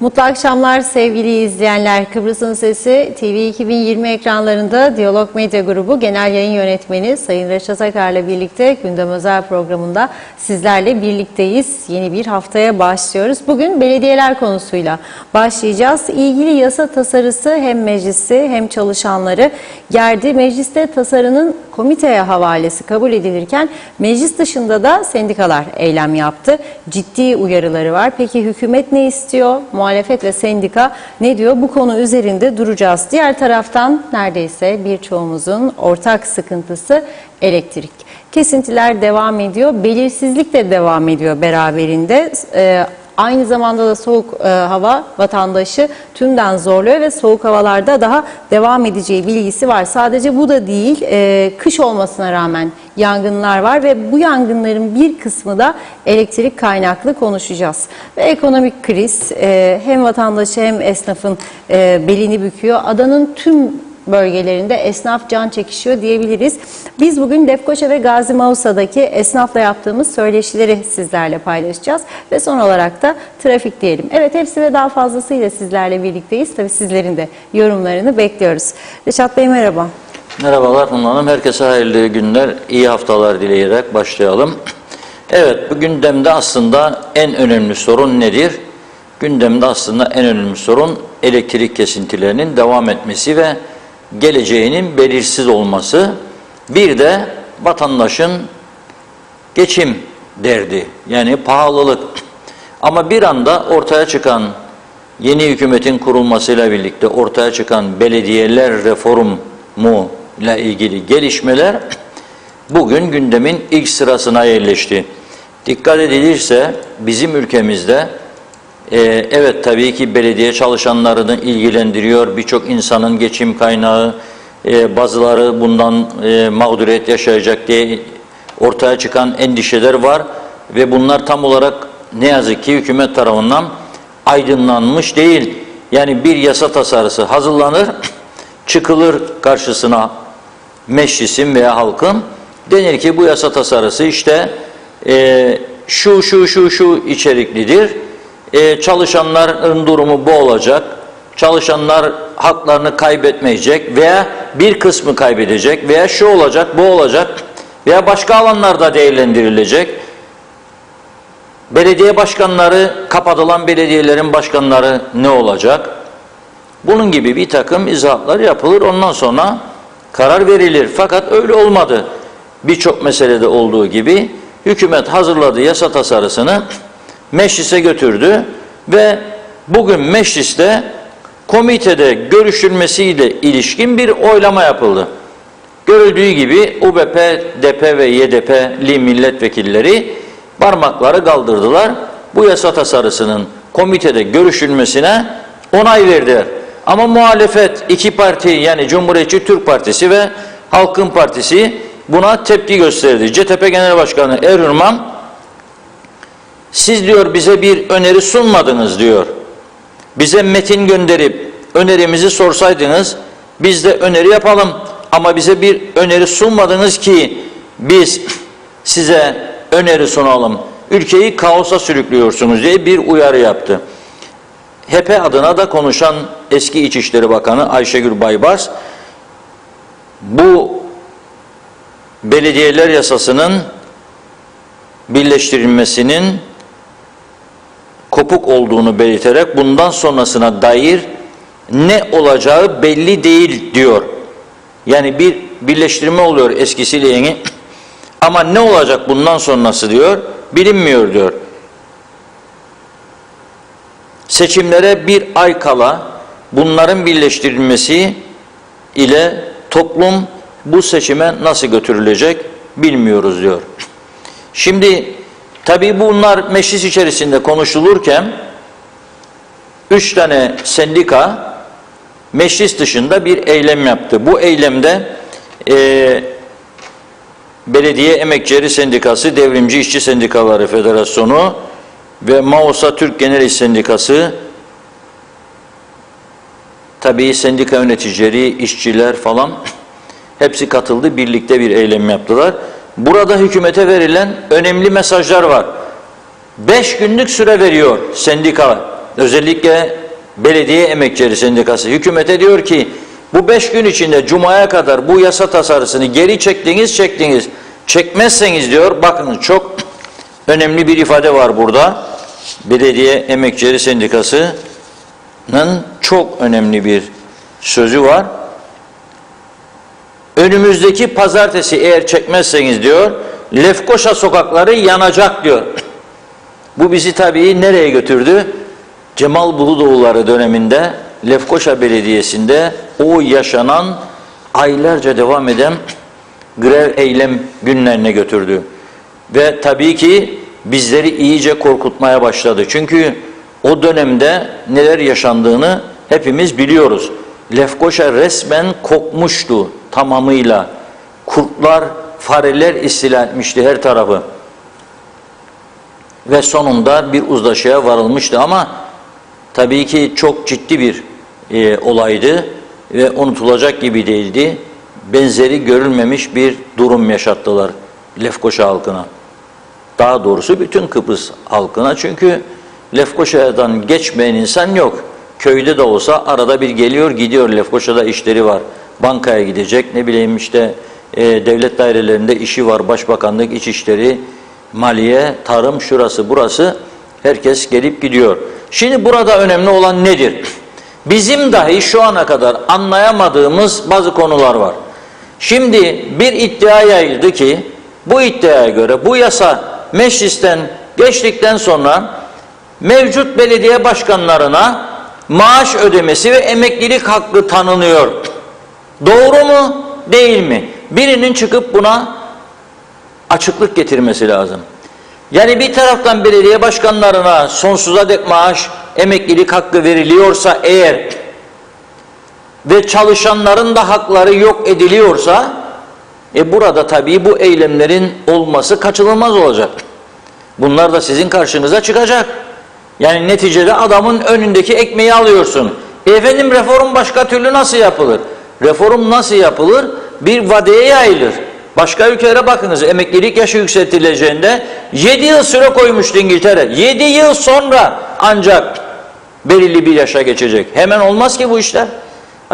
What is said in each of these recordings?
Mutlu akşamlar sevgili izleyenler. Kıbrıs'ın Sesi TV 2020 ekranlarında Diyalog Medya Grubu Genel Yayın Yönetmeni Sayın Reşat Akar'la birlikte Gündem Özel programında sizlerle birlikteyiz. Yeni bir haftaya başlıyoruz. Bugün belediyeler konusuyla başlayacağız. İlgili yasa tasarısı hem meclisi hem çalışanları gerdi. Mecliste tasarının komiteye havalesi kabul edilirken meclis dışında da sendikalar eylem yaptı. Ciddi uyarıları var. Peki hükümet ne istiyor? Muhalefet ve sendika ne diyor? Bu konu üzerinde duracağız. Diğer taraftan neredeyse birçoğumuzun ortak sıkıntısı elektrik. Kesintiler devam ediyor. Belirsizlik de devam ediyor beraberinde. Aynı zamanda da soğuk hava vatandaşı tümden zorluyor ve soğuk havalarda daha devam edeceği bilgisi var. Sadece bu da değil, kış olmasına rağmen yangınlar var ve bu yangınların bir kısmı da elektrik kaynaklı konuşacağız. Ve ekonomik kriz hem vatandaşı hem esnafın belini büküyor. Adanın tüm bölgelerinde esnaf can çekişiyor diyebiliriz. Biz bugün Lefkoşa ve Gazi Mausa'daki esnafla yaptığımız söyleşileri sizlerle paylaşacağız. Ve son olarak da trafik diyelim. Evet, hepsi ve daha fazlasıyla sizlerle birlikteyiz. Tabii sizlerin de yorumlarını bekliyoruz. Reşat Bey merhaba. Merhabalar Hanım Hanım. Herkese hayırlı günler, iyi haftalar dileyerek başlayalım. Evet, bu gündemde aslında en önemli sorun nedir? Gündemde aslında en önemli sorun elektrik kesintilerinin devam etmesi ve geleceğinin belirsiz olması, bir de vatandaşın geçim derdi, yani pahalılık. Ama bir anda ortaya çıkan yeni hükümetin kurulmasıyla birlikte ortaya çıkan belediyeler reformu ile ilgili gelişmeler bugün gündemin ilk sırasına yerleşti. Dikkat edilirse bizim ülkemizde evet, tabii ki belediye çalışanlarını ilgilendiriyor. Birçok insanın geçim kaynağı, bazıları bundan mağduriyet yaşayacak diye ortaya çıkan endişeler var. Ve bunlar tam olarak ne yazık ki hükümet tarafından aydınlanmış değil. Yani bir yasa tasarısı hazırlanır, çıkılır karşısına meclisin veya halkın. Denir ki bu yasa tasarısı işte şu içeriklidir. Çalışanların durumu bu olacak, çalışanlar haklarını kaybetmeyecek veya bir kısmı kaybedecek veya şu olacak, bu olacak veya başka alanlarda değerlendirilecek. Belediye başkanları, kapatılan belediyelerin başkanları ne olacak? Bunun gibi bir takım izahatlar yapılır, ondan sonra karar verilir. Fakat öyle olmadı. Birçok meselede olduğu gibi hükümet hazırladığı yasa tasarısını meclise götürdü ve bugün mecliste komitede görüşülmesiyle ilişkin bir oylama yapıldı. Görüldüğü gibi UBP, DP ve YDP'li milletvekilleri parmakları kaldırdılar. Bu yasa tasarısının komitede görüşülmesine onay verdiler. Ama muhalefet iki parti, yani Cumhuriyetçi Türk Partisi ve Halkın Partisi buna tepki gösterdi. CTP Genel Başkanı Erürman, siz diyor bize bir öneri sunmadınız diyor. Bize metin gönderip önerimizi sorsaydınız biz de öneri yapalım. Ama bize bir öneri sunmadınız ki biz size öneri sunalım. Ülkeyi kaosa sürüklüyorsunuz diye bir uyarı yaptı. HP adına da konuşan eski İçişleri Bakanı Ayşegül Baybars, bu belediyeler yasasının birleştirilmesinin kopuk olduğunu belirterek bundan sonrasına dair ne olacağı belli değil diyor. Yani bir birleştirme oluyor eskisiyle yeni ama ne olacak bundan sonrası diyor bilinmiyor diyor. Seçimlere bir ay kala bunların birleştirilmesi ile toplum bu seçime nasıl götürülecek bilmiyoruz diyor. Şimdi tabii bunlar meclis içerisinde konuşulurken 3 tane sendika meclis dışında bir eylem yaptı. Bu eylemde Belediye Emekçileri Sendikası, Devrimci İşçi Sendikaları Federasyonu ve Mausa Türk Genel İş Sendikası, tabii sendika yöneticileri, işçiler falan hepsi katıldı, birlikte bir eylem yaptılar. Burada hükümete verilen önemli mesajlar var. 5 günlük süre veriyor sendika Özellikle Belediye Emekçileri Sendikası hükümete diyor ki bu 5 gün içinde Cuma'ya kadar bu yasa tasarısını geri çektiniz. Çekmezseniz diyor, bakın çok önemli bir ifade var burada. Belediye Emekçileri Sendikası'nın çok önemli bir sözü var. Önümüzdeki pazartesi eğer çekmezseniz diyor, Lefkoşa sokakları yanacak diyor. Bu bizi tabii nereye götürdü? Cemal Buludoğulları döneminde Lefkoşa Belediyesi'nde o yaşanan aylarca devam eden grev eylem günlerine götürdü. Ve tabii ki bizleri iyice korkutmaya başladı. Çünkü o dönemde neler yaşandığını hepimiz biliyoruz. Lefkoşa resmen kokmuştu tamamıyla. Kurtlar, fareler istila etmişti her tarafı. Ve sonunda bir uzlaşıya varılmıştı ama tabii ki çok ciddi bir olaydı ve unutulacak gibi değildi. Benzeri görülmemiş bir durum yaşattılar Lefkoşa halkına. Daha doğrusu bütün Kıbrıs halkına, çünkü Lefkoşa'dan geçmeyen insan yok. Köyde de olsa arada bir geliyor gidiyor, Lefkoşa'da işleri var. Bankaya gidecek, ne bileyim işte devlet dairelerinde işi var, başbakanlık, İçişleri, maliye, tarım, şurası burası, herkes gelip gidiyor. Şimdi burada önemli olan nedir? Bizim dahi şu ana kadar anlayamadığımız bazı konular var. Şimdi bir iddia yayıldı ki bu iddiaya göre bu yasa meclisten geçtikten sonra mevcut belediye başkanlarına maaş ödemesi ve emeklilik hakkı tanınıyor. Doğru mu, değil mi? Birinin çıkıp buna açıklık getirmesi lazım. Yani bir taraftan belediye başkanlarına sonsuza dek maaş, emeklilik hakkı veriliyorsa eğer ve çalışanların da hakları yok ediliyorsa burada tabii bu eylemlerin olması kaçınılmaz olacak. Bunlar da sizin karşınıza çıkacak. Yani neticede adamın önündeki ekmeği alıyorsun. Efendim reform başka türlü nasıl yapılır? Reform nasıl yapılır? Bir vadeye yayılır. Başka ülkelere bakınız, emeklilik yaşı yükseltileceğinde 7 yıl süre koymuştu İngiltere. 7 yıl sonra ancak belirli bir yaşa geçecek. Hemen olmaz ki bu işler.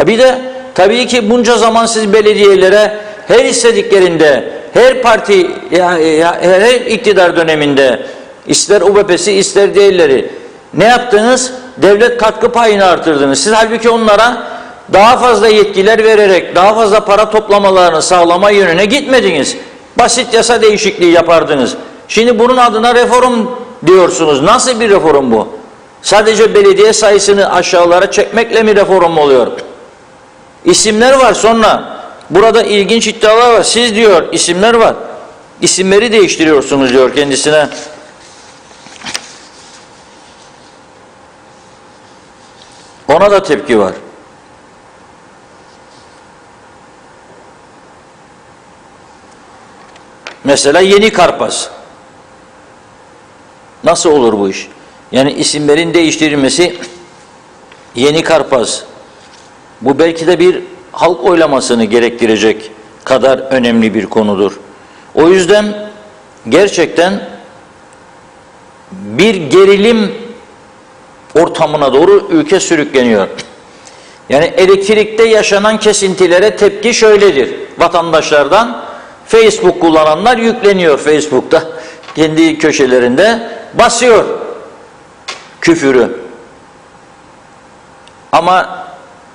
Bir de tabii ki bunca zaman siz belediyelere her istediklerinde, her parti, her iktidar döneminde, ister UBP'si ister diğerleri, ne yaptınız? Devlet katkı payını artırdınız. Siz halbuki onlara daha fazla yetkiler vererek, daha fazla para toplamalarını sağlama yönüne gitmediniz. Basit yasa değişikliği yapardınız. Şimdi bunun adına reform diyorsunuz. Nasıl bir reform bu? Sadece belediye sayısını aşağılara çekmekle mi reform oluyor? İsimler var sonra. Burada ilginç iddialar var. Siz diyor isimler var. İsimleri değiştiriyorsunuz diyor kendisine. Ona da tepki var. Mesela Yeni Karpaz. Nasıl olur bu iş? Yani isimlerin değiştirilmesi, Yeni Karpaz. Bu belki de bir halk oylamasını gerektirecek kadar önemli bir konudur. O yüzden gerçekten bir gerilim ortamına doğru ülke sürükleniyor. Yani elektrikte yaşanan kesintilere tepki şöyledir. Vatandaşlardan Facebook kullananlar yükleniyor Facebook'ta. Kendi köşelerinde basıyor küfürü. Ama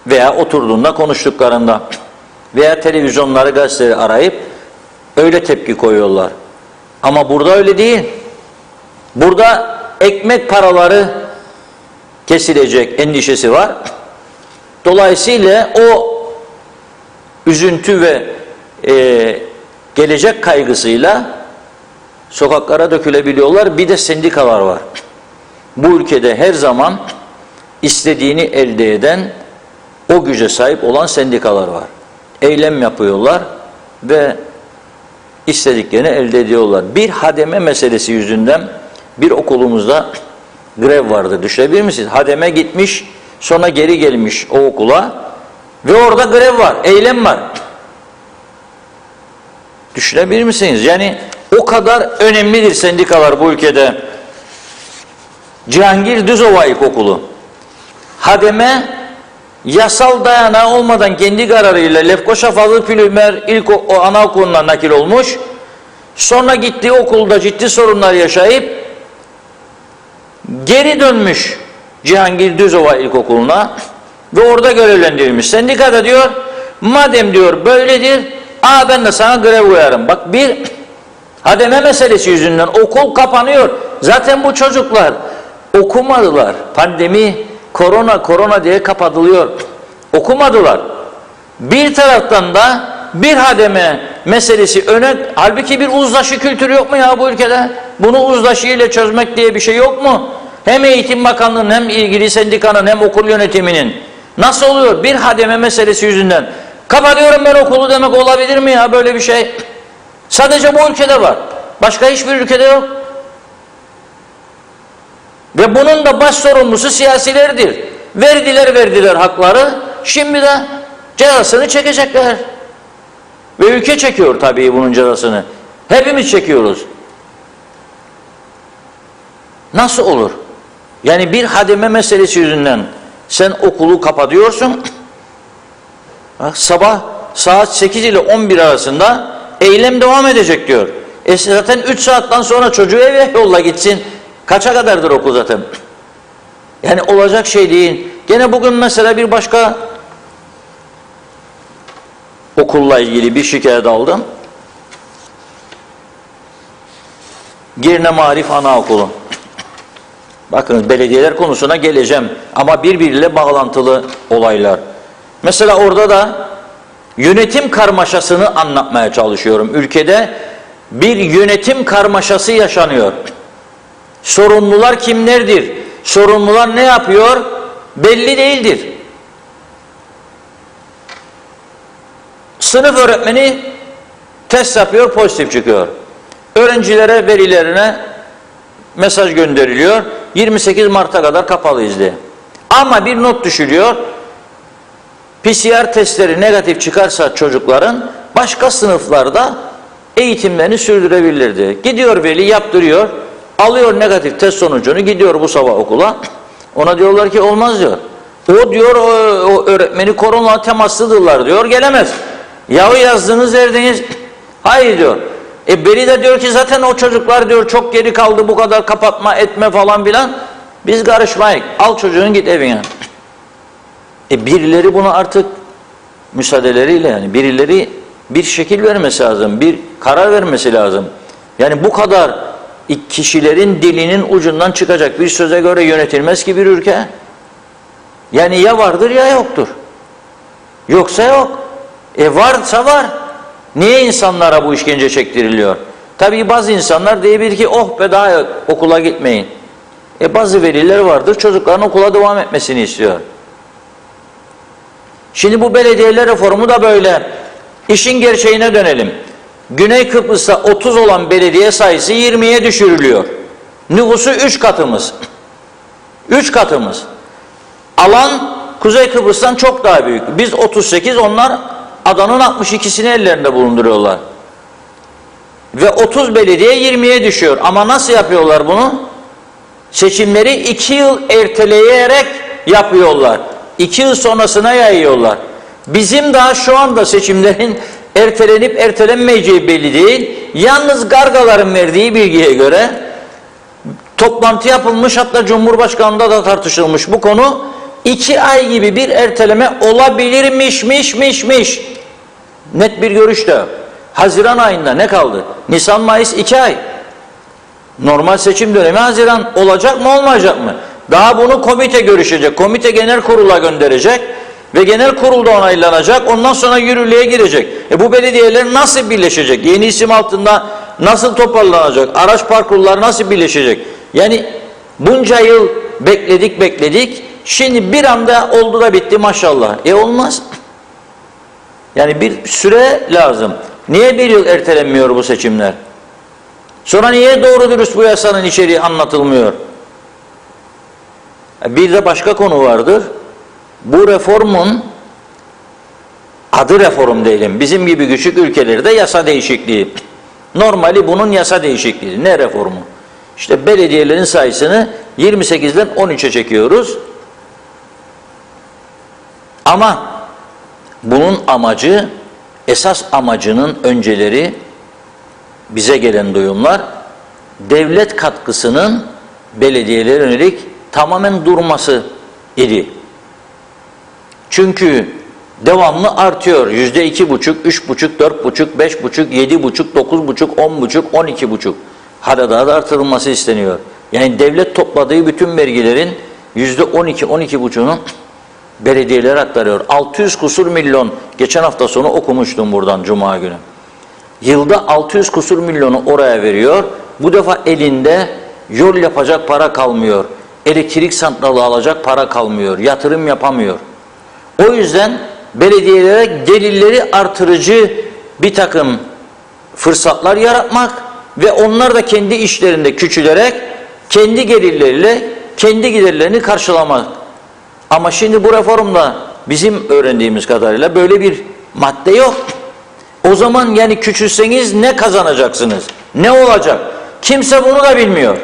veya oturduğunda konuştuklarında veya televizyonları, gazeteleri arayıp öyle tepki koyuyorlar. Ama burada öyle değil. Burada ekmek paraları kesilecek endişesi var. Dolayısıyla o üzüntü ve gelecek kaygısıyla sokaklara dökülebiliyorlar. Bir de sendikalar var. Bu ülkede her zaman istediğini elde eden, o güce sahip olan sendikalar var. Eylem yapıyorlar ve istediklerini elde ediyorlar. Bir hademe meselesi yüzünden bir okulumuzda grev vardı. Düşünebilir misiniz? Hademe gitmiş, sonra geri gelmiş o okula ve orada grev var, eylem var. Düşünebilir misiniz? Yani o kadar önemlidir sendikalar bu ülkede. Cihangir Düzova İlkokulu. Hademe yasal dayanağı olmadan kendi kararıyla Lefkoşa Fazıl Pülümer Anaokulu'na nakil olmuş. Sonra gittiği okulda ciddi sorunlar yaşayıp geri dönmüş Cihangir Düzova İlkokulu'na ve orada görevlendirilmiş. Sendikada diyor, madem diyor böyledir, ben de sana grev uyarım. Bak, bir hademe meselesi yüzünden okul kapanıyor. Zaten bu çocuklar okumadılar. Pandemi, korona diye kapatılıyor. Okumadılar. Bir taraftan da bir hademe meselesi öne, halbuki bir uzlaşı kültürü yok mu ya bu ülkede? Bunu uzlaşı ile çözmek diye bir şey yok mu? Hem Eğitim Bakanlığı'nın hem ilgili sendikanın hem okul yönetiminin. Nasıl oluyor? Bir hademe meselesi yüzünden kapatıyorum ben okulu demek olabilir mi ya, böyle bir şey? Sadece bu ülkede var. Başka hiçbir ülkede yok. Ve bunun da baş sorumlusu siyasilerdir. Verdiler hakları, şimdi de cezasını çekecekler. Ve ülke çekiyor tabii bunun cezasını. Hepimiz çekiyoruz. Nasıl olur? Yani bir hademe meselesi yüzünden sen okulu kapatıyorsun. Sabah saat 8 ile 11 arasında eylem devam edecek diyor. Zaten 3 saatten sonra çocuğu eve yolla gitsin. Kaça kadardır okul zaten? Yani olacak şey değil. Gene bugün mesela bir başka okulla ilgili bir şikayet aldım. Girne Marif Anaokulu. Bakın, belediyeler konusuna geleceğim ama birbiriyle bağlantılı olaylar. Mesela orada da yönetim karmaşasını anlatmaya çalışıyorum. Ülkede bir yönetim karmaşası yaşanıyor. Sorumlular kimlerdir? Sorumlular ne yapıyor? Belli değildir. Sınıf öğretmeni test yapıyor, pozitif çıkıyor. Öğrencilere, velilerine mesaj gönderiliyor. 28 Mart'a kadar kapalıyız diye. Ama bir not düşülüyor. PCR testleri negatif çıkarsa çocukların başka sınıflarda eğitimlerini sürdürebilirdi. Gidiyor veli, yaptırıyor. Alıyor negatif test sonucunu, gidiyor bu sabah okula. Ona diyorlar ki olmaz diyor. O diyor, o öğretmeni korona temaslıdırlar diyor, gelemez. Yahu yazdınız, verdiniz. Hayır diyor. Veli de diyor ki zaten o çocuklar diyor çok geri kaldı, bu kadar kapatma etme falan filan. Biz karışmayız. Al çocuğun git evine. Birileri buna artık müsaadeleriyle, yani birileri bir şekil vermesi lazım. Bir karar vermesi lazım. Yani bu kadar kişilerin dilinin ucundan çıkacak bir söze göre yönetilmez ki bir ülke. Yani ya vardır ya yoktur. Yoksa yok. Varsa var. Niye insanlara bu işkence çektiriliyor? Tabii bazı insanlar diyebilir ki oh be, daha okula gitmeyin. Bazı veliler vardır, çocukların okula devam etmesini istiyor. Şimdi bu belediyeler reformu da böyle. İşin gerçeğine dönelim. Güney Kıbrıs'ta 30 olan belediye sayısı 20'ye düşürülüyor. Nüfusu 3 katımız. 3 katımız. Alan Kuzey Kıbrıs'tan çok daha büyük. Biz 38, onlar adanın 62'sini ellerinde bulunduruyorlar. Ve 30 belediye 20'ye düşüyor. Ama nasıl yapıyorlar bunu? Seçimleri 2 yıl erteleyerek yapıyorlar. 2 yıl sonrasına yayıyorlar. Bizim daha şu anda seçimlerin ertelenip ertelenmeyeceği belli değil. Yalnız Gargaların verdiği bilgiye göre toplantı yapılmış, hatta Cumhurbaşkanı'nda da tartışılmış bu konu. 2 ay gibi bir erteleme olabilirmiş. Net bir görüş de. Haziran ayında ne kaldı? Nisan, Mayıs 2 ay. Normal seçim dönemi Haziran. Olacak mı olmayacak mı? Daha bunu komite görüşecek. Komite genel kurula gönderecek. Ve genel kurulda onaylanacak. Ondan sonra yürürlüğe girecek. Bu belediyeler nasıl birleşecek? Yeni isim altında nasıl toparlanacak? Araç parkurları nasıl birleşecek? Yani bunca yıl bekledik. Şimdi bir anda oldu da bitti maşallah. Olmaz. Yani bir süre lazım. Niye bir yıl ertelenmiyor bu seçimler? Sonra niye doğru dürüst bu yasanın içeriği anlatılmıyor? Bir de başka konu vardır. Bu reformun adı reform diyelim. Bizim gibi küçük ülkelerde yasa değişikliği. Normali bunun yasa değişikliği. Ne reformu? İşte belediyelerin sayısını 28'den 13'e çekiyoruz. Ama bunun amacı, esas amacının önceleri bize gelen duyumlar, devlet katkısının belediyelere yönelik tamamen durması idi. Çünkü devamlı artıyor. %2,5, 3,5, 4,5, 5,5, 7,5, 9,5, 10,5, 12,5. Hala daha da artırılması isteniyor. Yani devlet topladığı bütün vergilerin %12, 12,5'unu belediyelere aktarıyor. 600 kusur milyon, geçen hafta sonu okumuştum buradan Cuma günü. Yılda 600 kusur milyonu oraya veriyor. Bu defa elinde yol yapacak para kalmıyor. Elektrik santralı alacak para kalmıyor. Yatırım yapamıyor. O yüzden belediyelere gelirleri artırıcı bir takım fırsatlar yaratmak ve onlar da kendi işlerinde küçülerek kendi gelirleriyle kendi giderlerini karşılamak. Ama şimdi bu reformda bizim öğrendiğimiz kadarıyla böyle bir madde yok. O zaman yani küçülseniz ne kazanacaksınız? Ne olacak? Kimse bunu da bilmiyor.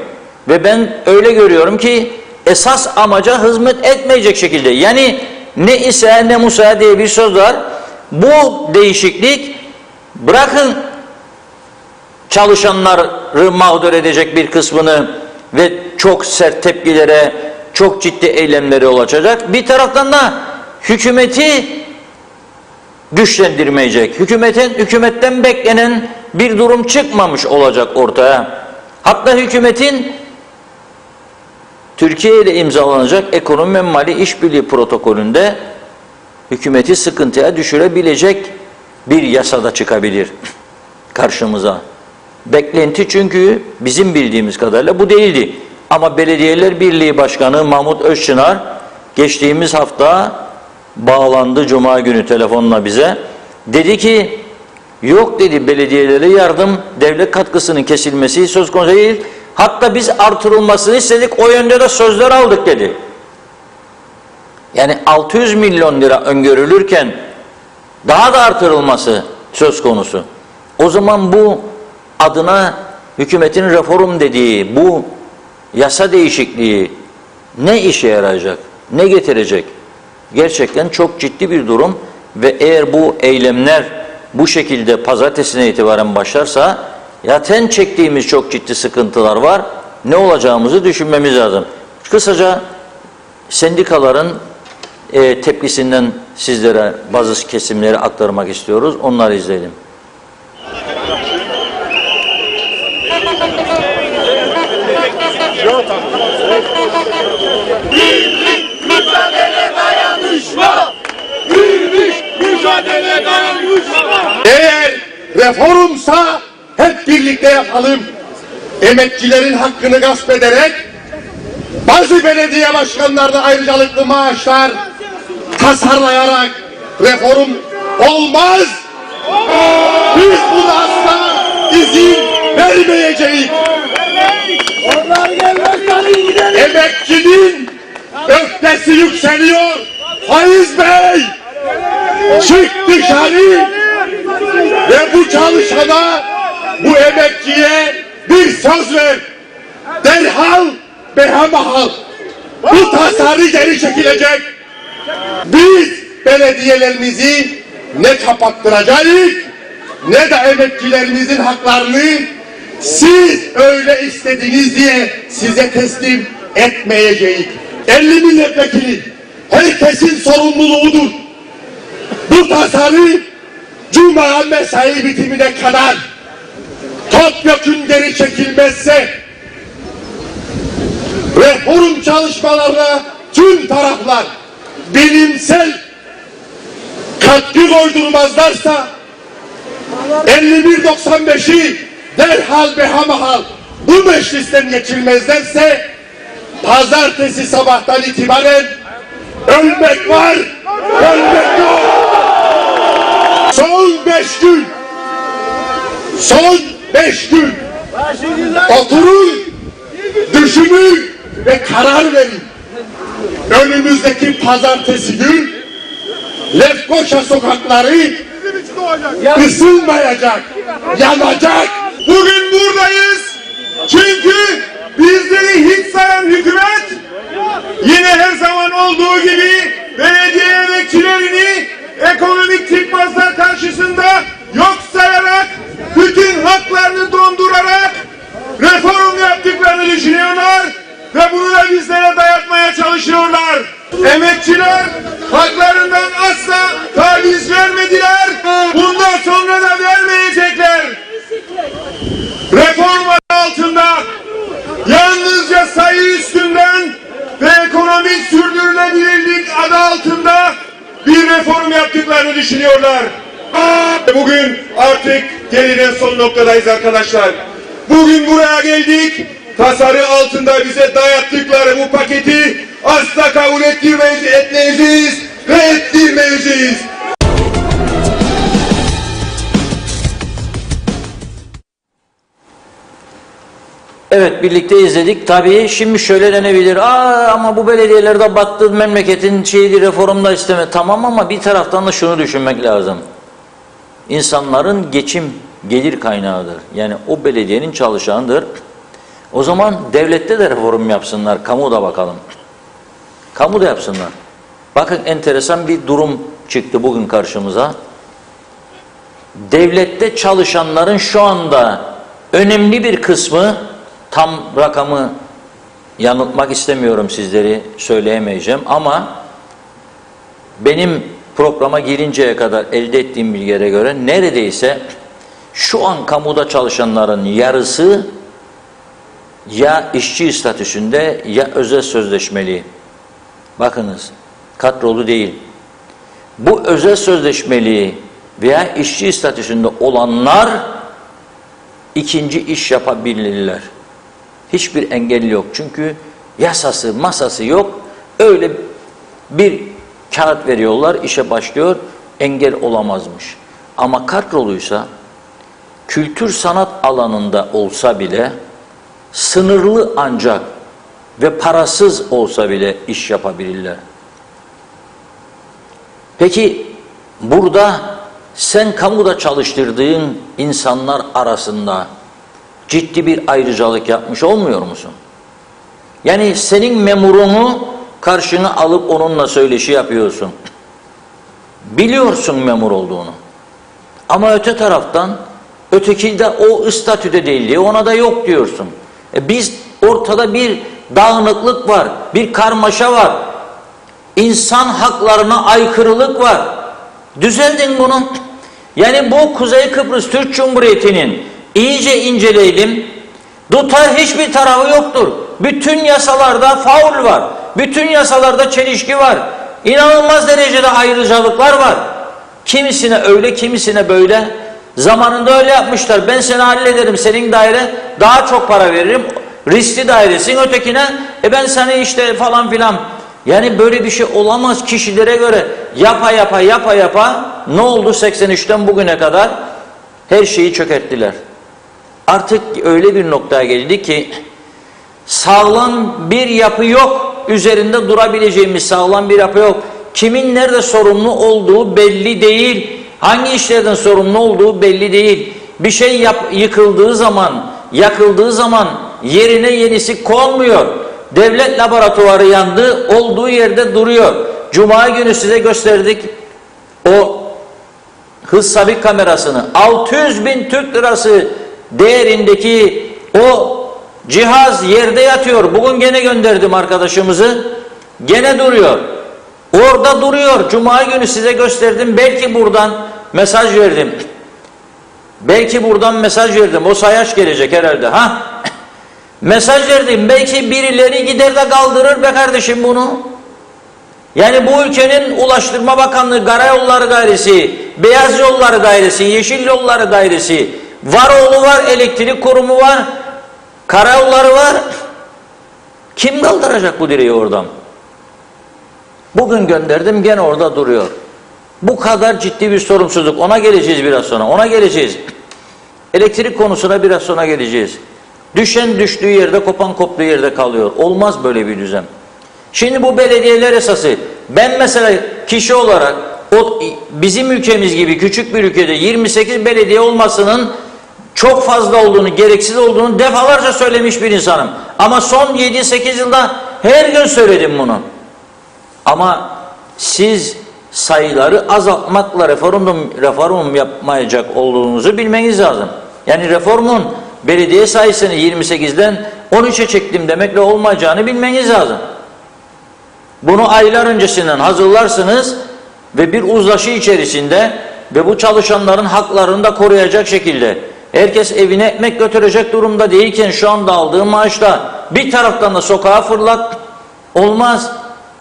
Ve ben öyle görüyorum ki esas amaca hizmet etmeyecek şekilde. Yani ne ise ne Musa diye bir söz var. Bu değişiklik bırakın çalışanları mağdur edecek bir kısmını ve çok sert tepkilere, çok ciddi eylemleri olacak. Bir taraftan da hükümeti güçlendirmeyecek. Hükümetten beklenen bir durum çıkmamış olacak ortaya. Hatta hükümetin Türkiye ile imzalanacak ekonomi ve mali işbirliği protokolünde hükümeti sıkıntıya düşürebilecek bir yasada çıkabilir karşımıza. Beklenti çünkü bizim bildiğimiz kadarıyla bu değildi. Ama Belediyeler Birliği Başkanı Mahmut Özçınar geçtiğimiz hafta bağlandı Cuma günü telefonla bize. Dedi ki yok dedi, belediyelere yardım, devlet katkısının kesilmesi söz konusu değil. Hatta biz artırılmasını istedik, o yönde de sözler aldık dedi. Yani 600 milyon lira öngörülürken daha da artırılması söz konusu. O zaman bu adına hükümetin reform dediği bu yasa değişikliği ne işe yarayacak, ne getirecek? Gerçekten çok ciddi bir durum ve eğer bu eylemler bu şekilde pazartesine itibaren başlarsa zaten çektiğimiz çok ciddi sıkıntılar var. Ne olacağımızı düşünmemiz lazım. Kısaca sendikaların tepkisinden sizlere bazı kesimleri aktarmak istiyoruz. Onları izleyelim. Mücadele dayanışma! Mücadele dayanışma! Eğer reformsa hep birlikte yapalım. Emekçilerin hakkını gasp ederek bazı belediye başkanlarına ayrıcalıklı maaşlar tasarlayarak reform olmaz. Biz buna asla izin vermeyeceğiz. Emekçinin öfkesi yükseliyor. Faiz Bey, çık dışarı ve bu çalışana, bu emekçiye bir söz ver. Derhal behemahal bu tasarı geri çekilecek. Biz belediyelerimizi ne kapattıracağız ne de emekçilerimizin haklarını siz öyle istediniz diye size teslim etmeyeceğiz. 50 milletvekili herkesin sorumluluğudur. Bu tasarı Cuma mesai bitimine kadar topyekun geri çekilmezse reform çalışmalarına tüm taraflar bilimsel katkı koydurmazlarsa 51-95'i derhal behamahal bu meclisten geçilmezlerse pazartesi sabahtan itibaren ölmek var, ölmek yok. Son 5 gün, son 5 gün oturun, düşünün ve karar verin. Önümüzdeki pazartesi gün Lefkoşa sokakları ısınmayacak, yanacak. Bugün buradayız çünkü bizleri hiç sayan hükümet sürdürülebilirlik adı altında bir reform yaptıklarını düşünüyorlar. Bugün artık gelinen son noktadayız arkadaşlar. Bugün buraya geldik. Tasarı altında bize dayattıkları bu paketi asla kabul etmeyeceğiz ve ettirmeyeceğiz. Evet, birlikte izledik. Tabii şimdi şöyle denebilir. Ama bu belediyelerde battı, memleketin şeydi, reformda isteme. Tamam, ama bir taraftan da şunu düşünmek lazım. İnsanların geçim, gelir kaynağıdır. Yani o belediyenin çalışanıdır. O zaman devlette de reform yapsınlar. Kamu da bakalım. Kamu da yapsınlar. Bakın, enteresan bir durum çıktı bugün karşımıza. Devlette çalışanların şu anda önemli bir kısmı, tam rakamı yanıltmak istemiyorum, sizleri söyleyemeyeceğim, ama benim programa girinceye kadar elde ettiğim bilgilere göre neredeyse şu an kamuda çalışanların yarısı ya işçi statüsünde ya özel sözleşmeli. Bakınız, kadrolu değil. Bu özel sözleşmeli veya işçi statüsünde olanlar ikinci iş yapabilirler. Hiçbir engel yok. Çünkü yasası, masası yok. Öyle bir kağıt veriyorlar, işe başlıyor, engel olamazmış. Ama kadroluysa, kültür sanat alanında olsa bile, sınırlı ancak ve parasız olsa bile iş yapabilirler. Peki burada sen kamuda çalıştırdığın insanlar arasında ciddi bir ayrıcalık yapmış olmuyor musun? Yani senin memurunu karşına alıp onunla söyleşi yapıyorsun. Biliyorsun memur olduğunu. Ama öte taraftan öteki de o statüde değil diye ona da yok diyorsun. Biz ortada bir dağınıklık var, bir karmaşa var. İnsan haklarına aykırılık var. Düzeldin bunu. Yani bu Kuzey Kıbrıs Türk Cumhuriyeti'nin iyice inceleyelim. Tutar hiçbir tarafı yoktur. Bütün yasalarda faul var. Bütün yasalarda çelişki var. İnanılmaz derecede ayrıcalıklar var. Kimisine öyle, kimisine böyle. Zamanında öyle yapmışlar. Ben seni hallederim, senin daire daha çok para veririm. Riskli dairesin, ötekine ben seni işte falan filan. Yani böyle bir şey olamaz. Kişilere göre yapa ne oldu 83'ten bugüne kadar? Her şeyi çökerttiler. Artık öyle bir noktaya geldi ki sağlam bir yapı yok. Üzerinde durabileceğimiz sağlam bir yapı yok. Kimin nerede sorumlu olduğu belli değil. Hangi işlerden sorumlu olduğu belli değil. Bir şey yıkıldığı zaman, yakıldığı zaman yerine yenisi konmuyor. Devlet laboratuvarı yandı, olduğu yerde duruyor. Cuma günü size gösterdik o hız sabit kamerasını. 600.000 Türk lirası değerindeki o cihaz yerde yatıyor. Bugün gene gönderdim arkadaşımızı. Gene duruyor. Orada duruyor. Cuma günü size gösterdim. Belki buradan mesaj verdim. Belki buradan mesaj verdim. O sayaç gelecek herhalde. Mesaj verdim. Belki birileri gider de kaldırır be kardeşim bunu. Yani bu ülkenin Ulaştırma Bakanlığı, Karayolları Dairesi, Beyaz Yolları Dairesi, Yeşil Yolları Dairesi, Varoğlu var, elektrik kurumu var, karayolları var. Kim kaldıracak bu direği oradan? Bugün gönderdim, gene orada duruyor. Bu kadar ciddi bir sorumsuzluk. Ona geleceğiz biraz sonra. Ona geleceğiz. Elektrik konusuna biraz sonra geleceğiz. Düşen düştüğü yerde, kopan koptuğu yerde kalıyor. Olmaz böyle bir düzen. Şimdi bu belediyeler esası. Ben mesela kişi olarak bizim ülkemiz gibi küçük bir ülkede 28 belediye olmasının çok fazla olduğunu, gereksiz olduğunu defalarca söylemiş bir insanım. Ama son 7-8 yılda her gün söyledim bunu. Ama siz sayıları azaltmakla reform yapmayacak olduğunuzu bilmeniz lazım. Yani reformun belediye sayısını 28'den 13'e çektim demekle olmayacağını bilmeniz lazım. Bunu aylar öncesinden hazırlarsınız ve bir uzlaşı içerisinde ve bu çalışanların haklarını da koruyacak şekilde, herkes evine ekmek götürecek durumda değilken şu anda aldığı maaşla bir taraftan da sokağa fırlat, olmaz.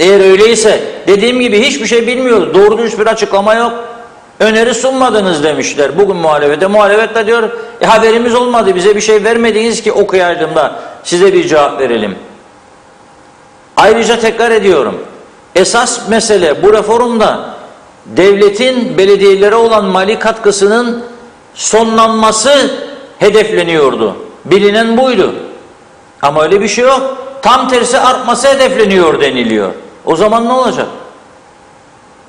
Eğer öyleyse dediğim gibi hiçbir şey bilmiyoruz. Doğru dürüst bir açıklama yok. Öneri sunmadınız demişler. Bugün muhalefet de diyor haberimiz olmadı, bize bir şey vermediniz ki okuyaydım da size bir cevap verelim. Ayrıca tekrar ediyorum. Esas mesele bu reformda devletin belediyelere olan mali katkısının sonlanması hedefleniyordu. Bilinen buydu. Ama öyle bir şey yok. Tam tersi artması hedefleniyor deniliyor. O zaman ne olacak?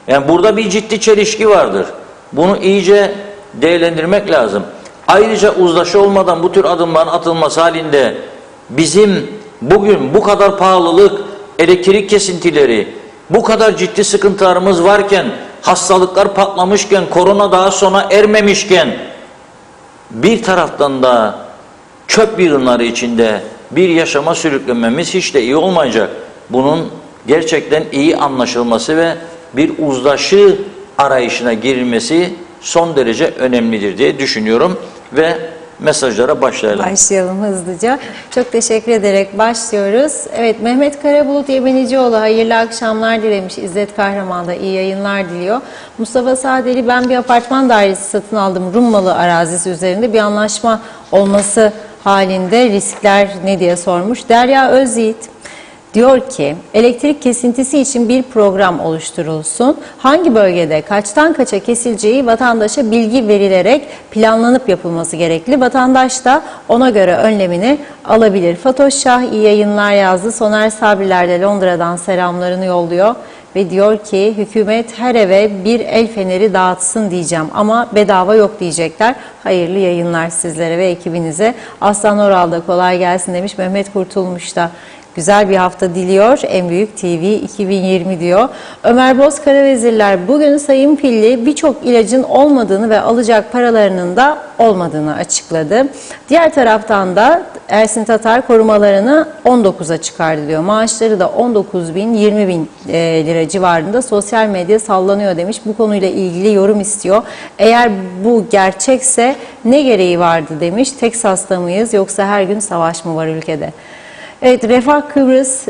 Yani burada bir ciddi çelişki vardır. Bunu iyice değerlendirmek lazım. Ayrıca uzlaşı olmadan bu tür adımların atılması halinde bizim bugün bu kadar pahalılık, elektrik kesintileri, bu kadar ciddi sıkıntılarımız varken, hastalıklar patlamışken, korona daha sona ermemişken, bir taraftan da çöp yığınları içinde bir yaşama sürüklenmemiz hiç de iyi olmayacak. Bunun gerçekten iyi anlaşılması ve bir uzlaşı arayışına girilmesi son derece önemlidir diye düşünüyorum ve mesajlara başlayalım. Başlayalım hızlıca. Çok teşekkür ederek başlıyoruz. Evet, Mehmet Karabulut Yemenicioğlu hayırlı akşamlar dilemiş. İzzet Kahraman da iyi yayınlar diliyor. Mustafa Sadeli, ben bir apartman dairesi satın aldım. Rummalı arazisi üzerinde bir anlaşma olması halinde riskler ne diye sormuş. Derya Özyiğit diyor ki elektrik kesintisi için bir program oluşturulsun. Hangi bölgede kaçtan kaça kesileceği vatandaşa bilgi verilerek planlanıp yapılması gerekli. Vatandaş da ona göre önlemini alabilir. Fatoş Şah iyi yayınlar yazdı. Soner Sabriler de Londra'dan selamlarını yolluyor. Ve diyor ki hükümet her eve bir el feneri dağıtsın diyeceğim ama bedava yok diyecekler. Hayırlı yayınlar sizlere ve ekibinize. Aslan Oral da kolay gelsin demiş. Mehmet Kurtulmuş da güzel bir hafta diliyor. En Büyük TV 2020 diyor. Ömer Bozkaravezirler bugün Sayın Pilli birçok ilacın olmadığını ve alacak paralarının da olmadığını açıkladı. Diğer taraftan da Ersin Tatar korumalarını 19'a çıkardı diyor. Maaşları da 19 bin, 20 bin lira civarında sosyal medya sallanıyor demiş. Bu konuyla ilgili yorum istiyor. Eğer bu gerçekse ne gereği vardı demiş. Teksas'ta mıyız yoksa her gün savaş mı var ülkede? Evet, Refah Kıbrıs,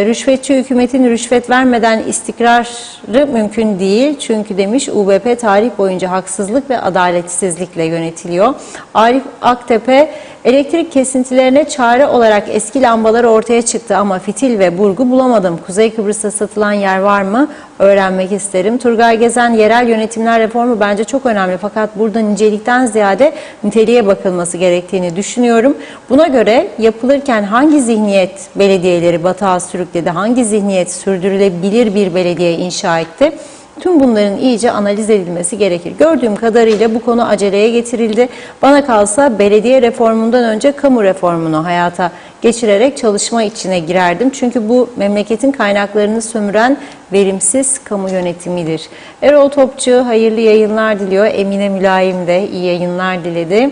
rüşvetçi hükümetin rüşvet vermeden istikrarı mümkün değil. Çünkü demiş UBP tarih boyunca haksızlık ve adaletsizlikle yönetiliyor. Arif Aktepe, elektrik kesintilerine çare olarak eski lambalar ortaya çıktı ama fitil ve burgu bulamadım. Kuzey Kıbrıs'ta satılan yer var mı? Öğrenmek isterim. Turgay Gezen, yerel yönetimler reformu bence çok önemli fakat burada nicelikten ziyade niteliğe bakılması gerektiğini düşünüyorum. Buna göre yapılırken hangi zihniyet belediyeleri batağa sürükledi, hangi zihniyet sürdürülebilir bir belediye inşa etti? Tüm bunların iyice analiz edilmesi gerekir. Gördüğüm kadarıyla bu konu aceleye getirildi. Bana kalsa belediye reformundan önce kamu reformunu hayata geçirerek çalışma içine girerdim. Çünkü bu memleketin kaynaklarını sömüren verimsiz kamu yönetimidir. Erol Topçu hayırlı yayınlar diliyor. Emine Mülayim de iyi yayınlar diledi.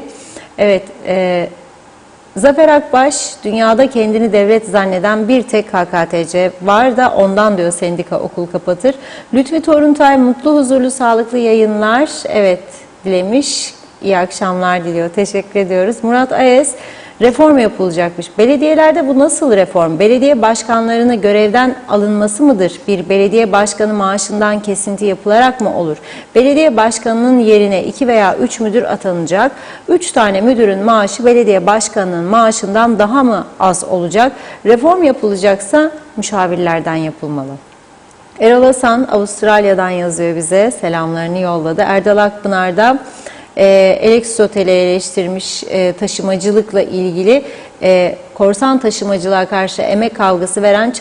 Evet, Zafer Akbaş, dünyada kendini devlet zanneden bir tek KKTC var da ondan diyor sendika okul kapatır. Lütfi Toruntay mutlu, huzurlu, sağlıklı yayınlar. Evet dilemiş. İyi akşamlar diliyor. Teşekkür ediyoruz. Murat Ayes, reform yapılacakmış. Belediyelerde bu nasıl reform? Belediye başkanlarını görevden alınması mıdır? Bir belediye başkanı maaşından kesinti yapılarak mı olur? Belediye başkanının yerine 2 veya 3 müdür atanacak. 3 tane müdürün maaşı belediye başkanının maaşından daha mı az olacak? Reform yapılacaksa müşavirlerden yapılmalı. Erol Hasan Avustralya'dan yazıyor bize. Selamlarını yolladı. Erdal Akpınar da Elex Otel'i eleştirmiş taşımacılıkla ilgili korsan taşımacılığa karşı emek kavgası veren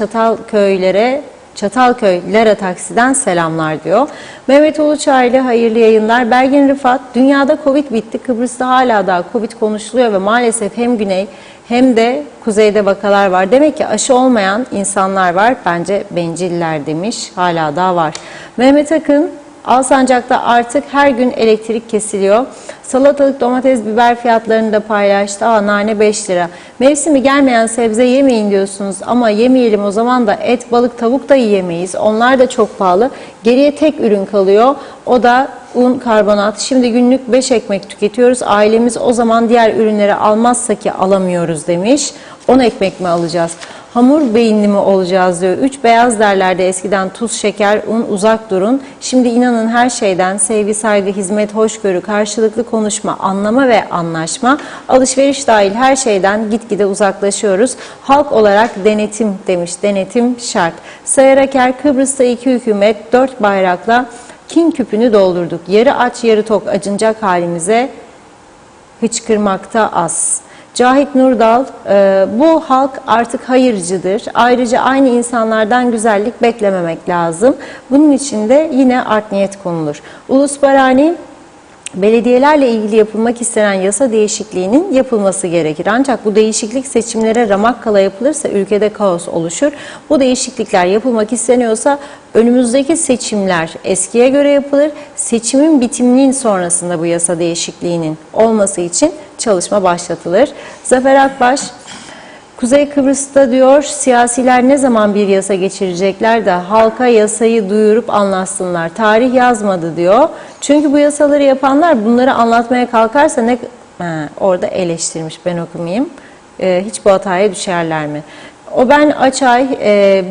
Çatalköy Lara Taksi'den selamlar diyor. Mehmet Uluçaylı hayırlı yayınlar. Belgin Rıfat, dünyada Covid bitti. Kıbrıs'ta hala daha Covid konuşuluyor ve maalesef hem güney hem de kuzeyde vakalar var. Demek ki aşı olmayan insanlar var. Bence benciller demiş. Hala daha var. Mehmet Akın, Alsancak'ta artık her gün elektrik kesiliyor. Salatalık, domates, biber fiyatlarını da paylaştı. Nane 5 lira. Mevsimi gelmeyen sebze yemeyin diyorsunuz ama yemeyelim o zaman da et, balık, tavuk da yiyemeyiz. Onlar da çok pahalı. Geriye tek ürün kalıyor. O da un, karbonat. Şimdi günlük 5 ekmek tüketiyoruz. Ailemiz o zaman diğer ürünleri almazsa ki alamıyoruz demiş. 10 ekmek mi alacağız? Hamur beyinli mi olacağız diyor. 3 beyaz derlerdi eskiden: tuz, şeker, un, uzak durun. Şimdi inanın her şeyden sevgi, saygı, hizmet, hoşgörü, karşılıklı konuşma, anlama ve anlaşma, alışveriş dahil her şeyden gitgide uzaklaşıyoruz. Halk olarak denetim demiş. Denetim şart. Sayaraker, Kıbrıs'ta 2 hükümet 4 bayrakla kin küpünü doldurduk. Yarı aç yarı tok acınacak halimize hıçkırmakta az. Cahit Nurdal, bu halk artık hayırcıdır. Ayrıca aynı insanlardan güzellik beklememek lazım. Bunun için de yine art niyet konulur. Ulus Barani, belediyelerle ilgili yapılmak istenen yasa değişikliğinin yapılması gerekir. Ancak bu değişiklik seçimlere ramak kala yapılırsa ülkede kaos oluşur. Bu değişiklikler yapılmak isteniyorsa önümüzdeki seçimler eskiye göre yapılır. Seçimin bitiminin sonrasında bu yasa değişikliğinin olması için çalışma başlatılır. Zafer Akbaş, Kuzey Kıbrıs'ta diyor siyasiler ne zaman bir yasa geçirecekler de halka yasayı duyurup anlatsınlar. Tarih yazmadı diyor. Çünkü bu yasaları yapanlar bunları anlatmaya kalkarsa orada eleştirmiş, ben okumayayım. Hiç bu hataya düşerler mi? Ben Açay,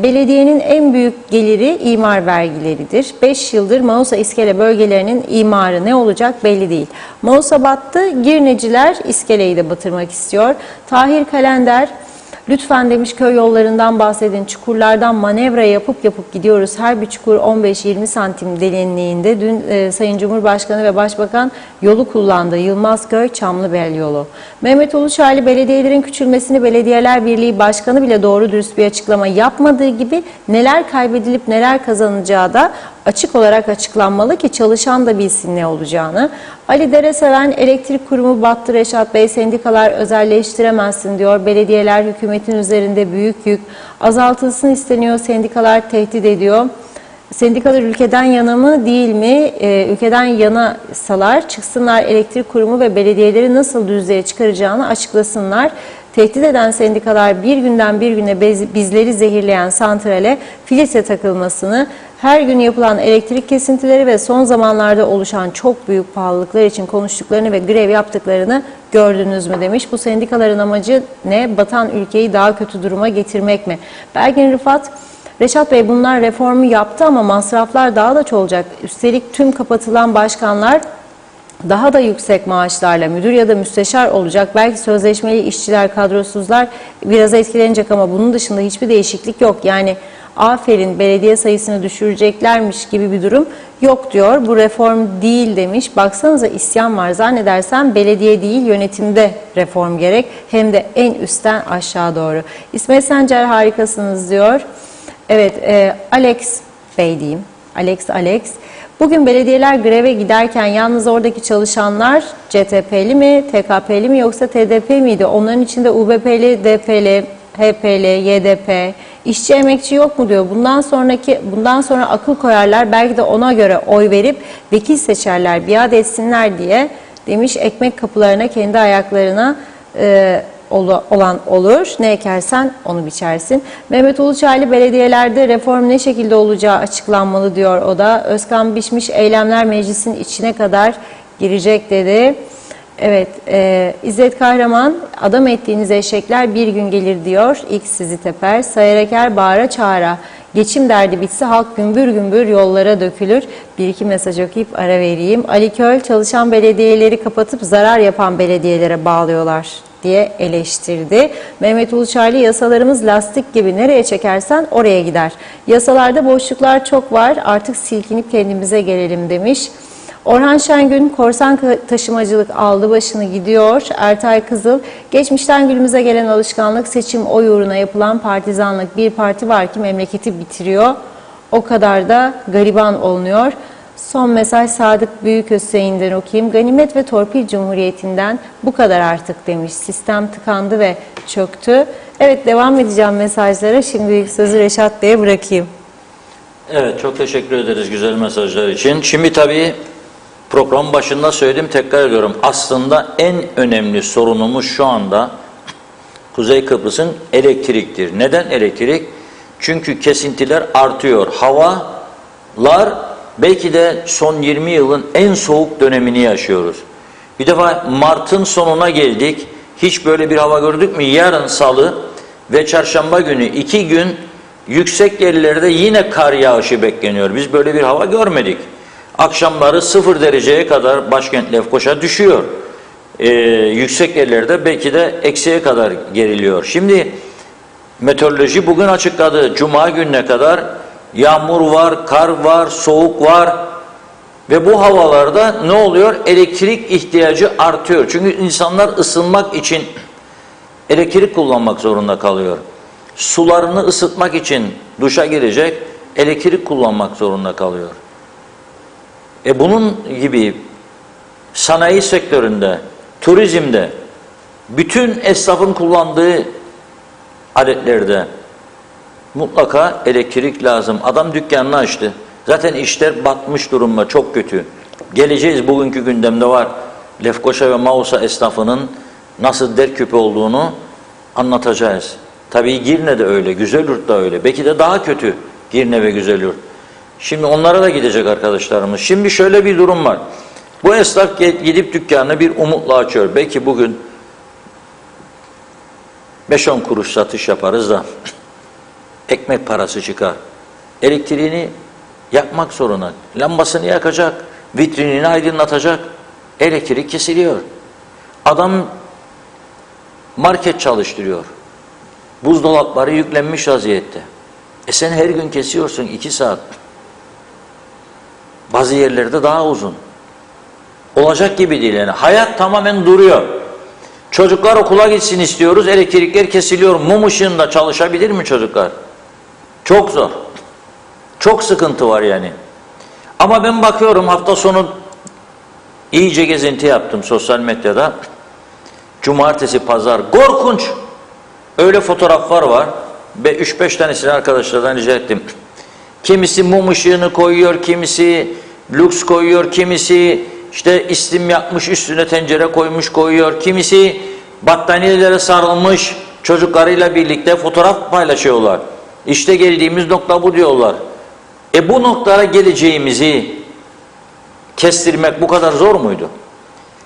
belediyenin en büyük geliri imar vergileridir. 5 yıldır Mausa İskele bölgelerinin imarı ne olacak belli değil. Mausa battı, Girneciler İskele'yi de batırmak istiyor. Tahir Kalender, lütfen demiş köy yollarından bahsedin. Çukurlardan manevra yapıp gidiyoruz. Her bir çukur 15-20 santim derinliğinde. Dün Sayın Cumhurbaşkanı ve Başbakan yolu kullandı. Yılmazköy Çamlıbel yolu. Mehmet Uluçaylı, belediyelerin küçülmesini Belediyeler Birliği Başkanı bile doğru dürüst bir açıklama yapmadığı gibi neler kaybedilip neler kazanacağı da açık olarak açıklanmalı ki çalışan da bilsin ne olacağını. Ali Dereseven, elektrik kurumu battı Reşat Bey, sendikalar özelleştiremezsin diyor. Belediyeler hükümetin üzerinde büyük yük, azaltılsın isteniyor, sendikalar tehdit ediyor. Sendikalar ülkeden yana mı değil mi? Ülkeden yanasalar çıksınlar, elektrik kurumu ve belediyeleri nasıl düzlüğe çıkaracağını açıklasınlar. Tehdit eden sendikalar bir günden bir güne bizleri zehirleyen santrale filtre takılmasını, her gün yapılan elektrik kesintileri ve son zamanlarda oluşan çok büyük pahalılıklar için konuştuklarını ve grev yaptıklarını gördünüz mü demiş. Bu sendikaların amacı ne? Batan ülkeyi daha kötü duruma getirmek mi? Belgin Rıfat, Reşat Bey bunlar reformu yaptı ama masraflar daha da çoğalacak. Üstelik tüm kapatılan başkanlar daha da yüksek maaşlarla müdür ya da müsteşar olacak. Belki sözleşmeli işçiler, kadrosuzlar biraz etkilenecek ama bunun dışında hiçbir değişiklik yok. Yani aferin belediye sayısını düşüreceklermiş gibi bir durum yok diyor. Bu reform değil demiş. Baksanıza isyan var. Zannedersem belediye değil yönetimde reform gerek. Hem de en üstten aşağı doğru. İsmet Sencer harikasınız diyor. Evet, Alex Bey diyeyim. Alex. Bugün belediyeler greve giderken yalnız oradaki çalışanlar CTP'li mi, TKP'li mi yoksa TDP miydi? Onların içinde UBP'li, DP'li, HP'li, YDP, işçi emekçi yok mu diyor. Bundan sonra akıl koyarlar, belki de ona göre oy verip vekil seçerler, biat etsinler diye demiş. Ekmek kapılarına, kendi ayaklarına olan olur. Ne ekersen onu biçersin. Mehmet Uluçaylı, belediyelerde reform ne şekilde olacağı açıklanmalı diyor o da. Özkan Bişmiş, eylemler meclisin içine kadar girecek dedi. Evet, İzzet Kahraman, adam ettiğiniz eşekler bir gün gelir diyor. İlk sizi teper. Sayaraker, bağıra çağıra. Geçim derdi bitse halk gümbür gümbür yollara dökülür. Bir iki mesaj okuyup ara vereyim. Ali Köl, çalışan belediyeleri kapatıp zarar yapan belediyelere bağlıyorlar diye eleştirdi. Mehmet Uluçaylı, yasalarımız lastik gibi, nereye çekersen oraya gider. Yasalarda boşluklar çok var, artık silkinip kendimize gelelim demiş. Orhan Şengün, korsan taşımacılık aldı başını gidiyor. Ertay Kızıl, geçmişten günümüze gelen alışkanlık, seçim oy uğruna yapılan partizanlık. Bir parti var ki memleketi bitiriyor. O kadar da gariban olunuyor. Son mesaj Sadık Büyüköseğin'den okuyayım. Ganimet ve torpil cumhuriyetinden bu kadar artık demiş. Sistem tıkandı ve çöktü. Evet, devam edeceğim mesajlara. Şimdi sözü Reşat Bey'e bırakayım. Evet, çok teşekkür ederiz güzel mesajlar için. Şimdi tabii program başında söyledim, tekrar ediyorum. Aslında en önemli sorunumuz şu anda Kuzey Kıbrıs'ın elektriktir. Neden elektrik? Çünkü kesintiler artıyor. Havalar belki de son 20 yılın en soğuk dönemini yaşıyoruz. Bir defa Mart'ın sonuna geldik. Hiç böyle bir hava gördük mü? Yarın Salı ve Çarşamba günü 2 gün yüksek yerlerde yine kar yağışı bekleniyor. Biz böyle bir hava görmedik. Akşamları 0 dereceye kadar başkent Lefkoşa düşüyor. Yüksek yerlerde belki de eksiye kadar geriliyor. Şimdi meteoroloji bugün açıkladı. Cuma gününe kadar yağmur var, kar var, soğuk var. Ve bu havalarda ne oluyor? Elektrik ihtiyacı artıyor. Çünkü insanlar ısınmak için elektrik kullanmak zorunda kalıyor. Sularını ısıtmak için duşa girecek, elektrik kullanmak zorunda kalıyor. Bunun gibi sanayi sektöründe, turizmde, bütün esnafın kullandığı aletlerde mutlaka elektrik lazım. Adam dükkanını açtı. Zaten işler batmış durumda, çok kötü. Geleceğiz, bugünkü gündemde var. Lefkoşa ve Mausa esnafının nasıl dert küpü olduğunu anlatacağız. Tabii Girne de öyle, Güzelyurt da öyle. Belki de daha kötü Girne ve Güzelyurt. Şimdi onlara da gidecek arkadaşlarımız. Şimdi şöyle bir durum var. Bu esnaf gidip dükkanını bir umutla açıyor. Belki bugün 5-10 kuruş satış yaparız da ekmek parası çıkar. Elektriğini yakmak zorunda. Lambasını yakacak, vitrinini aydınlatacak. Elektrik kesiliyor. Adam market çalıştırıyor. Buzdolapları yüklenmiş vaziyette. Sen her gün kesiyorsun 2 saat. Bazı yerlerde daha uzun. Olacak gibi değil yani. Hayat tamamen duruyor. Çocuklar okula gitsin istiyoruz. Elektrikler kesiliyor. Mum ışığında çalışabilir mi çocuklar? Çok zor. Çok sıkıntı var yani. Ama ben bakıyorum, hafta sonu iyice gezinti yaptım sosyal medyada. Cumartesi, pazar korkunç. Öyle fotoğraflar var. Ve 3-5 tanesini arkadaşlardan rica ettim. Kimisi mum ışığını koyuyor, kimisi lüks koyuyor, kimisi işte istim yapmış, üstüne tencere koymuş koyuyor, kimisi battaniyelere sarılmış çocuklarıyla birlikte fotoğraf paylaşıyorlar. İşte geldiğimiz nokta bu diyorlar. Bu noktaya geleceğimizi kestirmek bu kadar zor muydu?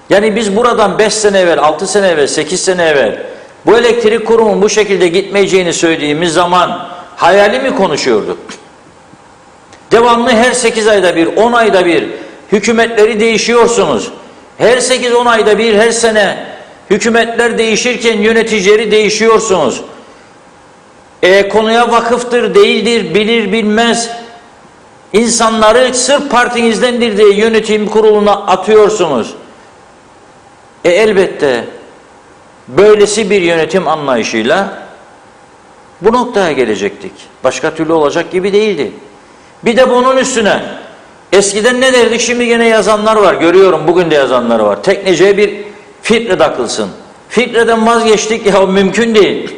Yani biz buradan 5 sene evvel, 6 sene evvel, 8 sene evvel bu elektrik kurumunun bu şekilde gitmeyeceğini söylediğimiz zaman hayali mi konuşuyorduk? Devamlı her 8 ayda bir, 10 ayda bir hükümetleri değişiyorsunuz. Her 8-10 ayda bir, her sene hükümetler değişirken yöneticileri değişiyorsunuz. Konuya vakıftır, değildir, bilir bilmez. İnsanları sırf partinizdendir diye yönetim kuruluna atıyorsunuz. Elbette böylesi bir yönetim anlayışıyla bu noktaya gelecektik. Başka türlü olacak gibi değildi. Bir de bunun üstüne eskiden ne derdik, şimdi gene yazanlar var, görüyorum bugün de yazanlar var. Tekneciye bir filtre takılsın. Filtreden vazgeçtik ya, mümkün değil.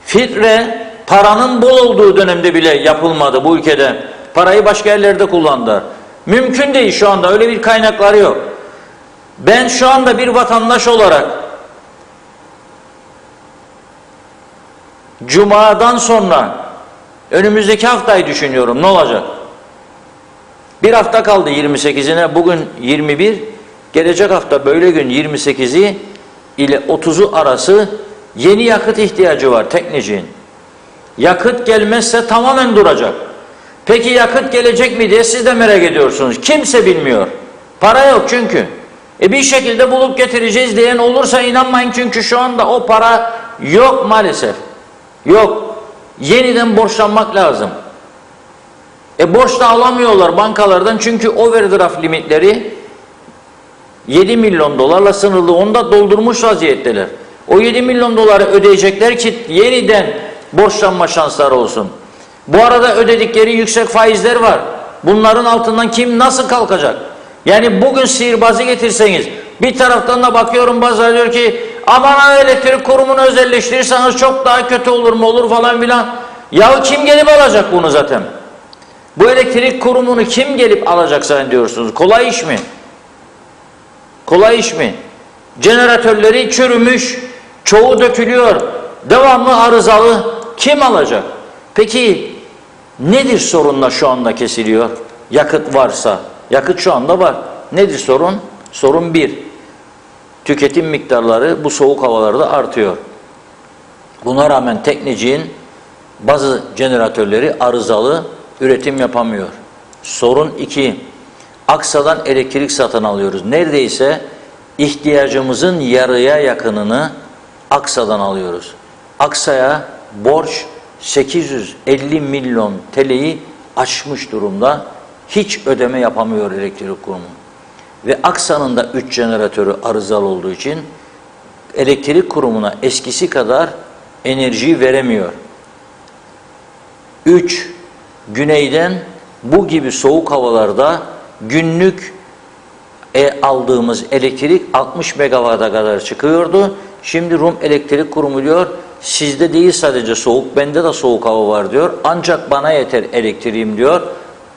Filtre paranın bol olduğu dönemde bile yapılmadı bu ülkede. Parayı başka yerlerde kullandılar. Mümkün değil, şu anda öyle bir kaynakları yok. Ben şu anda bir vatandaş olarak Cuma'dan sonra önümüzdeki haftayı düşünüyorum, ne olacak? Bir hafta kaldı 28'ine, bugün 21, gelecek hafta böyle gün 28'i ile 30'u arası yeni yakıt ihtiyacı var tekneciğin. Yakıt gelmezse tamamen duracak. Peki yakıt gelecek mi diye siz de merak ediyorsunuz. Kimse bilmiyor. Para yok çünkü. Bir şekilde bulup getireceğiz diyen olursa inanmayın, çünkü şu anda o para yok maalesef. Yok. Yeniden borçlanmak lazım. Borç da alamıyorlar bankalardan, çünkü overdraft limitleri 7 milyon dolarla sınırlı. Onu da doldurmuş vaziyetteler. O 7 milyon doları ödeyecekler ki yeniden borçlanma şansları olsun. Bu arada ödedikleri yüksek faizler var. Bunların altından kim nasıl kalkacak? Yani bugün sihirbazı getirseniz, bir taraftan da bakıyorum bazıları diyor ki aman elektrik kurumunu özelleştirirseniz çok daha kötü olur mu olur falan filan. Ya kim gelip alacak bunu zaten? Bu elektrik kurumunu kim gelip alacak zannediyorsunuz? Kolay iş mi? Kolay iş mi? Jeneratörleri çürümüş, çoğu dökülüyor, devamlı arızalı. Kim alacak? Peki nedir sorunla şu anda kesiliyor? yakıt varsa, yakıt şu anda var. Nedir sorun? Sorun bir, tüketim miktarları bu soğuk havalarda artıyor. Buna rağmen tekneciğin bazı jeneratörleri arızalı, üretim yapamıyor. Sorun iki, Aksa'dan elektrik satın alıyoruz. Neredeyse ihtiyacımızın yarıya yakınını Aksa'dan alıyoruz. Aksa'ya borç 850 milyon TL'yi aşmış durumda. Hiç ödeme yapamıyor elektrik kurumu. Ve Aksa'nın da 3 jeneratörü arızalı olduğu için elektrik kurumuna eskisi kadar enerji veremiyor. 3. Güneyden bu gibi soğuk havalarda günlük aldığımız elektrik 60 megawata kadar çıkıyordu. Şimdi Rum Elektrik Kurumu diyor, sizde değil sadece soğuk, bende de soğuk hava var diyor. Ancak bana yeter elektriğim diyor.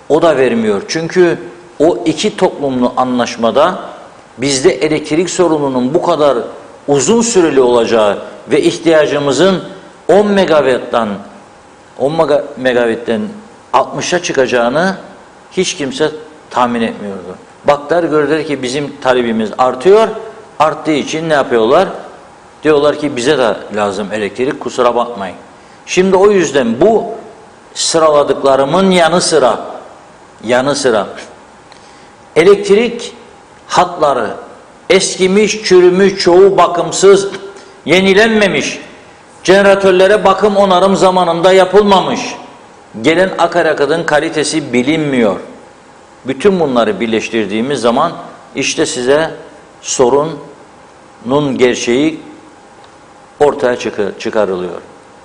O da vermiyor. Çünkü o iki toplumlu anlaşmada bizde elektrik sorununun bu kadar uzun süreli olacağı ve ihtiyacımızın 10 megawattan 60'a çıkacağını hiç kimse tahmin etmiyordu. Baktılar, gördüler ki bizim talebimiz artıyor. Arttığı için ne yapıyorlar? Diyorlar ki bize de lazım elektrik, kusura bakmayın. Şimdi o yüzden bu sıraladıklarımın yanı sıra elektrik hatları eskimiş, çürümüş, çoğu bakımsız, yenilenmemiş, jeneratörlere bakım onarım zamanında yapılmamış, gelen akaryakıtın kalitesi bilinmiyor. Bütün bunları birleştirdiğimiz zaman işte size sorunun gerçeği ortaya çıkarılıyor.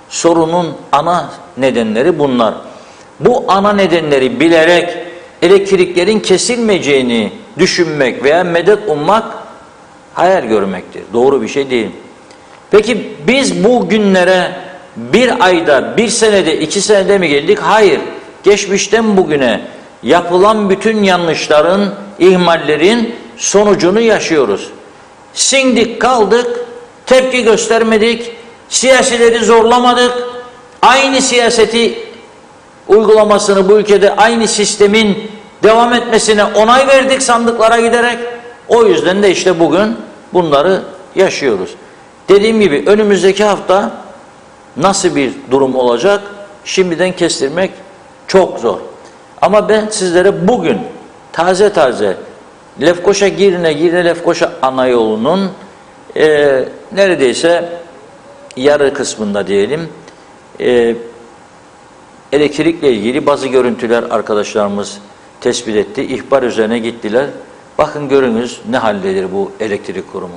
Sorunun ana nedenleri bunlar. Bu ana nedenleri bilerek elektriklerin kesilmeyeceğini düşünmek veya medet ummak hayal görmektir. Doğru bir şey değil. Peki biz bu günlere bir ayda, bir senede, 2 senede mi geldik? Hayır. Geçmişten bugüne yapılan bütün yanlışların, ihmallerin sonucunu yaşıyoruz. Sindik kaldık, tepki göstermedik, siyasileri zorlamadık, aynı siyaseti uygulamasını bu ülkede aynı sistemin devam etmesine onay verdik sandıklara giderek. O yüzden de işte bugün bunları yaşıyoruz. Dediğim gibi önümüzdeki hafta nasıl bir durum olacak şimdiden kestirmek çok zor. Ama ben sizlere bugün taze Lefkoşa Girne Lefkoşa ana yolunun neredeyse yarı kısmında diyelim elektrikle ilgili bazı görüntüler arkadaşlarımız tespit etti. İhbar üzerine gittiler. Bakın görünüz ne haldedir bu elektrik kurumu.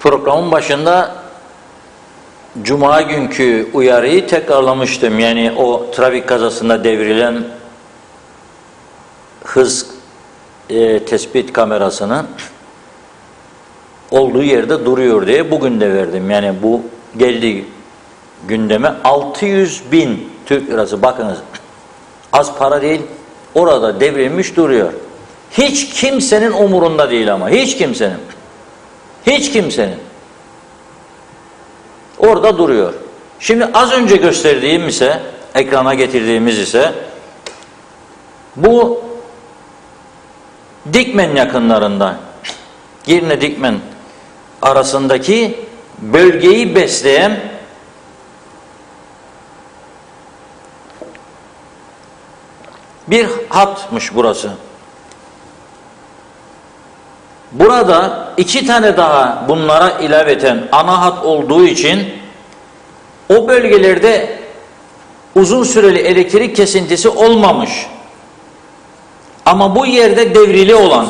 Programın başında Cuma günkü uyarıyı tekrarlamıştım. Yani o trafik kazasında devrilen hız tespit kamerasının olduğu yerde duruyor diye bugün de verdim. Yani bu geldi gündeme 600.000 Türk lirası, bakınız az para değil, orada devrilmiş duruyor. Hiç kimsenin umurunda değil ama hiç kimsenin. Orada duruyor. Şimdi az önce gösterdiğim ise, ekrana getirdiğimiz ise bu Dikmen yakınlarında, Girne Dikmen arasındaki bölgeyi besleyen bir hatmış burası. Burada 2 tane daha bunlara ilaveten ana hat olduğu için o bölgelerde uzun süreli elektrik kesintisi olmamış. Ama bu yerde devrili olan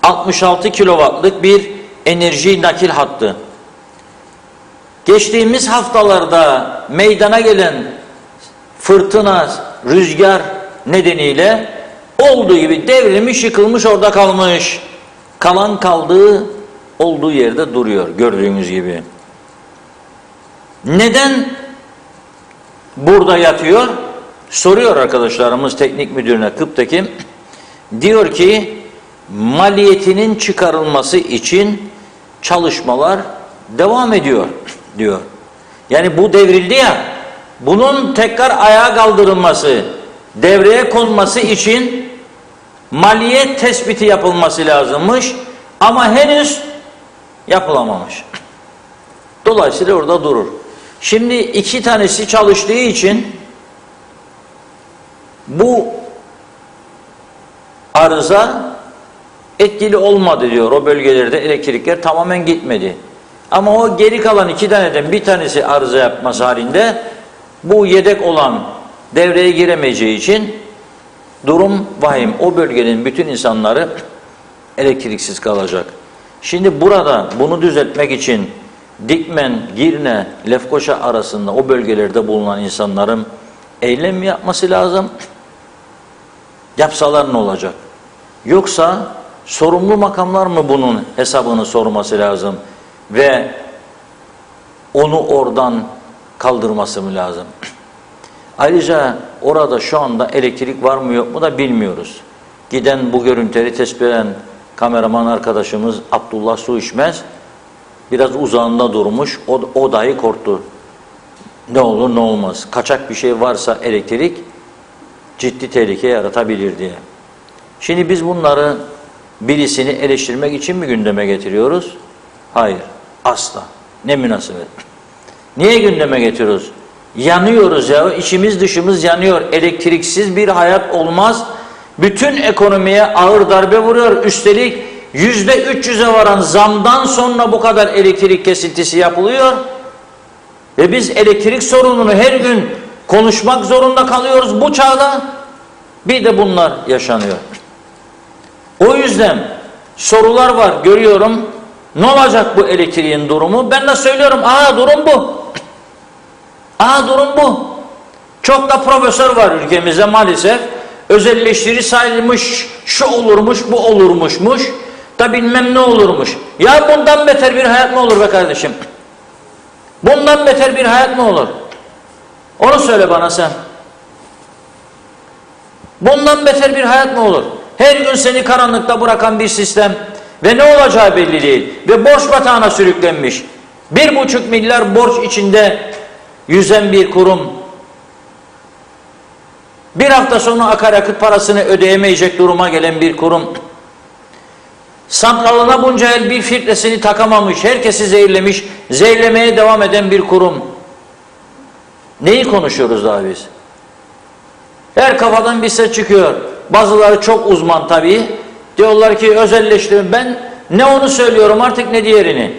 66 kilowattlık bir enerji nakil hattı. Geçtiğimiz haftalarda meydana gelen fırtına, rüzgar nedeniyle olduğu gibi devrilmiş, yıkılmış, orada kalmış. Kalan kaldığı olduğu yerde duruyor gördüğünüz gibi. Neden burada yatıyor? Soruyor arkadaşlarımız teknik müdürüne, Kıp'taki. Diyor ki maliyetinin çıkarılması için çalışmalar devam ediyor diyor. Yani bu devrildi ya, bunun tekrar ayağa kaldırılması, devreye konması için maliyet tespiti yapılması lazımmış ama henüz yapılamamış. Dolayısıyla orada durur. Şimdi 2 tanesi çalıştığı için bu arıza etkili olmadı diyor. O bölgelerde elektrikler tamamen gitmedi. Ama o geri kalan 2 taneden bir tanesi arıza yapması halinde bu yedek olan devreye giremeyeceği için durum vahim. O bölgenin bütün insanları elektriksiz kalacak. Şimdi burada bunu düzeltmek için Dikmen, Girne, Lefkoşa arasında o bölgelerde bulunan insanların eylem mi yapması lazım? Yapsalar ne olacak? Yoksa sorumlu makamlar mı bunun hesabını sorması lazım ve onu oradan kaldırması mı lazım? Ayrıca orada şu anda elektrik var mı yok mu da bilmiyoruz. Giden bu görüntüleri tespit eden kameraman arkadaşımız Abdullah Su İçmez biraz uzağında durmuş. O dahi korktu. Ne olur ne olmaz. Kaçak bir şey varsa elektrik ciddi tehlike yaratabilir diye. Şimdi biz bunları birisini eleştirmek için mi gündeme getiriyoruz? Hayır. Asla. Ne münasebet. Niye gündeme getiriyoruz? Yanıyoruz ya. İçimiz dışımız yanıyor. Elektriksiz bir hayat olmaz. Bütün ekonomiye ağır darbe vuruyor. Üstelik %300'e varan zamdan sonra bu kadar elektrik kesintisi yapılıyor. Ve biz elektrik sorununu her gün konuşmak zorunda kalıyoruz bu çağda. Bir de bunlar yaşanıyor. O yüzden sorular var, görüyorum. Ne olacak bu elektriğin durumu? Ben de söylüyorum, durum bu. Durum bu. Çok da profesör var ülkemizde maalesef. Özelleştiri sayılmış, şu olurmuş, bu olurmuşmuş. Da bilmem ne olurmuş. Ya bundan beter bir hayat mı olur be kardeşim? Bundan beter bir hayat mı olur? Onu söyle bana sen. Bundan beter bir hayat mı olur? Her gün seni karanlıkta bırakan bir sistem ve ne olacağı belli değil. Ve borç batağına sürüklenmiş. 1,5 milyar borç içinde yüzen bir kurum. Bir hafta sonra akaryakıt parasını ödeyemeyecek duruma gelen bir kurum. Santralına bunca el bir filtresini takamamış, herkesi zehirlemiş, zehirlemeye devam eden bir kurum. Neyi konuşuyoruz daha biz? Her kafadan bir ses çıkıyor. Bazıları çok uzman tabii. Diyorlar ki özelleştirin. Ben ne onu söylüyorum artık ne diğerini.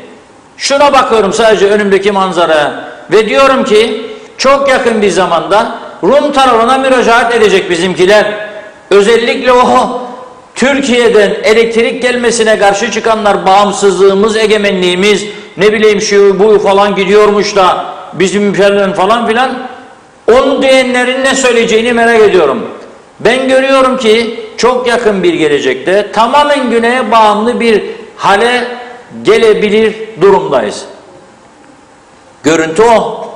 Şuna bakıyorum sadece önümdeki manzaraya. Ve diyorum ki çok yakın bir zamanda Rum tarafına müracaat edecek bizimkiler. Özellikle o Türkiye'den elektrik gelmesine karşı çıkanlar, bağımsızlığımız, egemenliğimiz, ne bileyim şu bu falan gidiyormuş da bizim falan filan, onu diyenlerin ne söyleyeceğini merak ediyorum. Ben görüyorum ki çok yakın bir gelecekte tamamen güneye bağımlı bir hale gelebilir durumdayız. Görüntü o.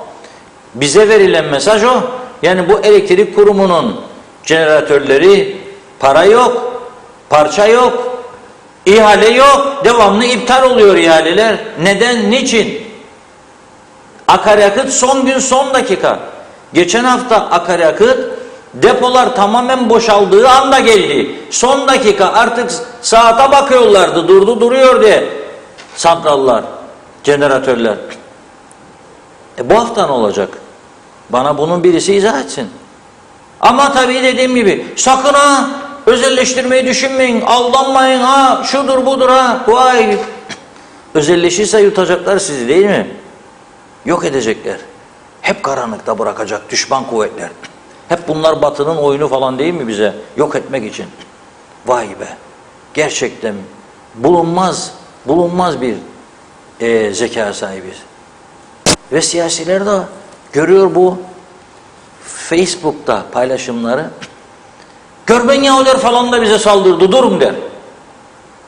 Bize verilen mesaj o. Yani bu elektrik kurumunun jeneratörleri, para yok, parça yok, ihale yok, devamlı iptal oluyor ihaleler. Neden, niçin? Akaryakıt son gün son dakika. Geçen hafta akaryakıt Depolar tamamen boşaldığı anda geldi. Son dakika artık saate bakıyorlardı, durdu duruyor diye. Santrallar, jeneratörler. Bu hafta ne olacak? Bana bunun birisi izah etsin. Ama tabii dediğim gibi sakın ha özelleştirmeyi düşünmeyin, aldanmayın ha, şudur budur ha. Vay! Özelleşirse yutacaklar sizi değil mi? Yok edecekler. Hep karanlıkta bırakacak düşman kuvvetler. Hep bunlar Batı'nın oyunu falan değil mi bize? Yok etmek için. Vay be! Gerçekten bulunmaz bir zeka sahibiz. Ve siyasiler de görüyor bu Facebook'ta paylaşımları. Görben Yahudiler falan da bize saldırdı, durun der.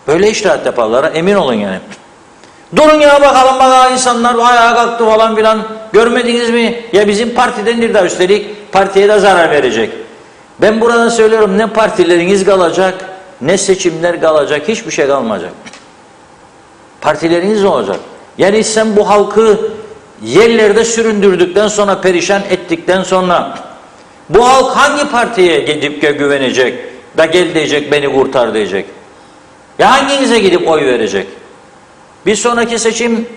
Böyle iştahat yaparlar, emin olun yani. Durun ya bakalım insanlar ayağa kalktı falan filan. Görmediniz mi? Ya bizim partidendir de üstelik partiye de zarar verecek. Ben buradan söylüyorum, ne partileriniz kalacak, ne seçimler kalacak, hiçbir şey kalmayacak. Partileriniz olacak. Yani sen bu halkı yerlerde süründürdükten sonra, perişan ettikten sonra bu halk hangi partiye gidip güvenecek da gel diyecek, beni kurtar diyecek? Ya hanginize gidip oy verecek? Bir sonraki seçim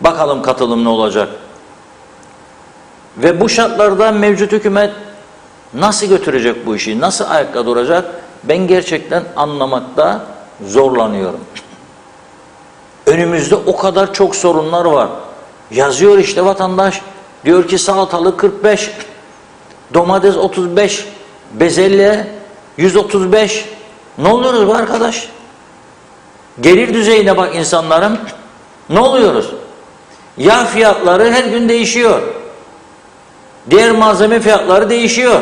bakalım katılım ne olacak? Ve bu şartlarda mevcut hükümet nasıl götürecek bu işi, nasıl ayakta duracak? Ben gerçekten anlamakta zorlanıyorum. Önümüzde o kadar çok sorunlar var. Yazıyor işte vatandaş, diyor ki salatalık 45, domates 35, bezelye 135. Ne oluyoruz bu arkadaş? Gelir düzeyine bak insanların. Ne oluyoruz? Yağ fiyatları her gün değişiyor. Diğer malzeme fiyatları değişiyor.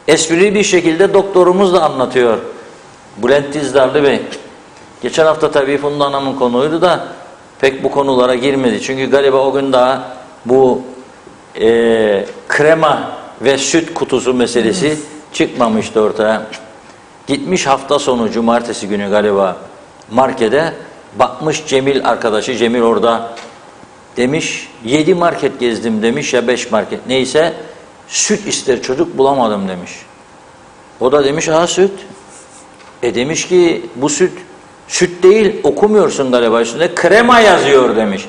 Esprili bir şekilde doktorumuz da anlatıyor. Bülent Dizdarlı Bey. Geçen hafta tabii Funda Hanım'ın konuydu da pek bu konulara girmedi. Çünkü galiba o gün daha bu krema ve süt kutusu meselesi çıkmamıştı ortaya. Gitmiş hafta sonu cumartesi günü galiba markete, bakmış Cemil arkadaşı, Cemil orada, demiş 7 market gezdim demiş ya 5 market neyse, süt ister çocuk bulamadım demiş. O da demiş süt. Demiş ki bu süt değil, okumuyorsun galiba, üstünde krema yazıyor demiş.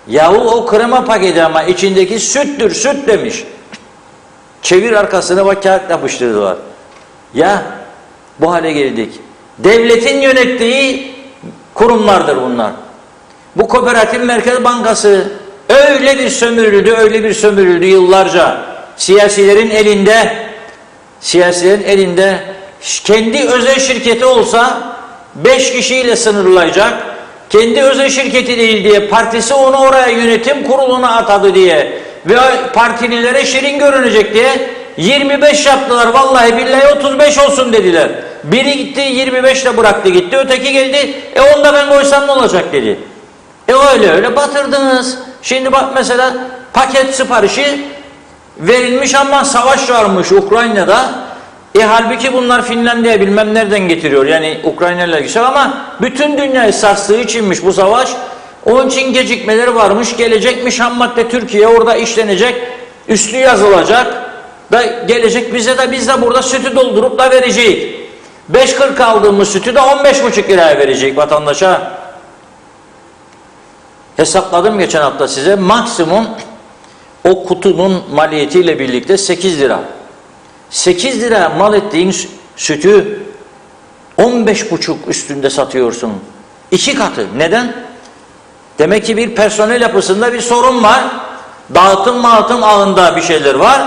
Yahu o krema paketi ama içindeki süttür, süt demiş. Çevir arkasına bak, kağıt yapıştırdılar. Ya bu hale geldik. Devletin yönettiği kurumlardır bunlar. Bu Kooperatif Merkez Bankası öyle bir sömürüldü yıllarca. Siyasilerin elinde kendi özel şirketi olsa 5 kişiyle sınırlayacak. Kendi özel şirketi değil diye partisi onu oraya yönetim kuruluna atadı diye ve partililere şirin görünecek diye 25 yaptılar. Vallahi billahi 35 olsun dediler. Biri gitti 25'le bıraktı gitti. Öteki geldi. Onu da ben koysam ne olacak dedi. Öyle batırdınız. Şimdi bak mesela paket siparişi verilmiş ama savaş varmış Ukrayna'da. Halbuki bunlar Finlandiya bilmem nereden getiriyor. Yani Ukrayna'yla güzel ama bütün dünyayı sarstığı içinmiş bu savaş. Onun için gecikmeler varmış. Gelecekmiş ham madde Türkiye, orada işlenecek. Üstü yazılacak. Ve gelecek bize de, biz de burada sütü doldurup da vereceğiz. 5.40 aldığımız sütü de 15,5 liraya verecek vatandaşa. Hesapladım geçen hafta size. Maksimum o kutunun maliyetiyle birlikte 8 lira. 8 lira mal ettiğin sütü 15,5 üstünde satıyorsun. 2 katı. Neden? Demek ki bir personel yapısında bir sorun var. Dağıtım ağında bir şeyler var.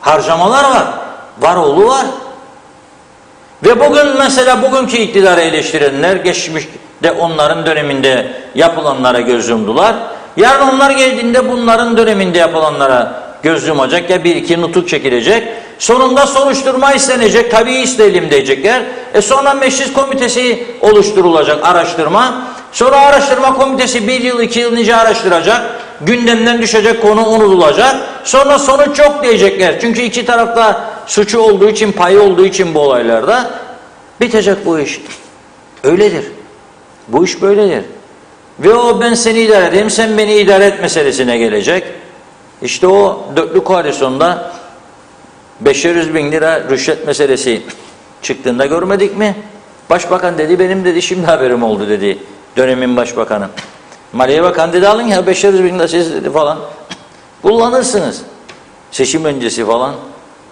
Harcamalar var. Var oğlu var. Ve bugün mesela bugünkü iktidarı eleştirenler geçmişte onların döneminde yapılanlara göz yumdular. Yarın onlar geldiğinde bunların döneminde yapılanlara göz yumacak ya bir iki nutuk çekilecek. Sonunda soruşturma istenecek. Tabii isteyelim diyecekler. Sonra meclis komitesi oluşturulacak, araştırma. Sonra araştırma komitesi 1 yıl 2 yıl nice araştıracak. Gündemden düşecek konu unutulacak. Sonra sonuç yok diyecekler. Çünkü iki tarafta suçu olduğu için, payı olduğu için bu olaylarda bitecek bu iş. Öyledir. Bu iş böyledir. Ve o ben seni idare edeyim, sen beni idare et meselesine gelecek. İşte o dörtlü koalisyonda 500 bin lira rüşvet meselesi çıktığında görmedik mi? Başbakan dedi, benim dedi şimdi haberim oldu dedi. Dönemin başbakanı. Maliye Bakanı dedi, alın ya 500 bin lira siz dedi falan. Kullanırsınız. Seçim öncesi falan.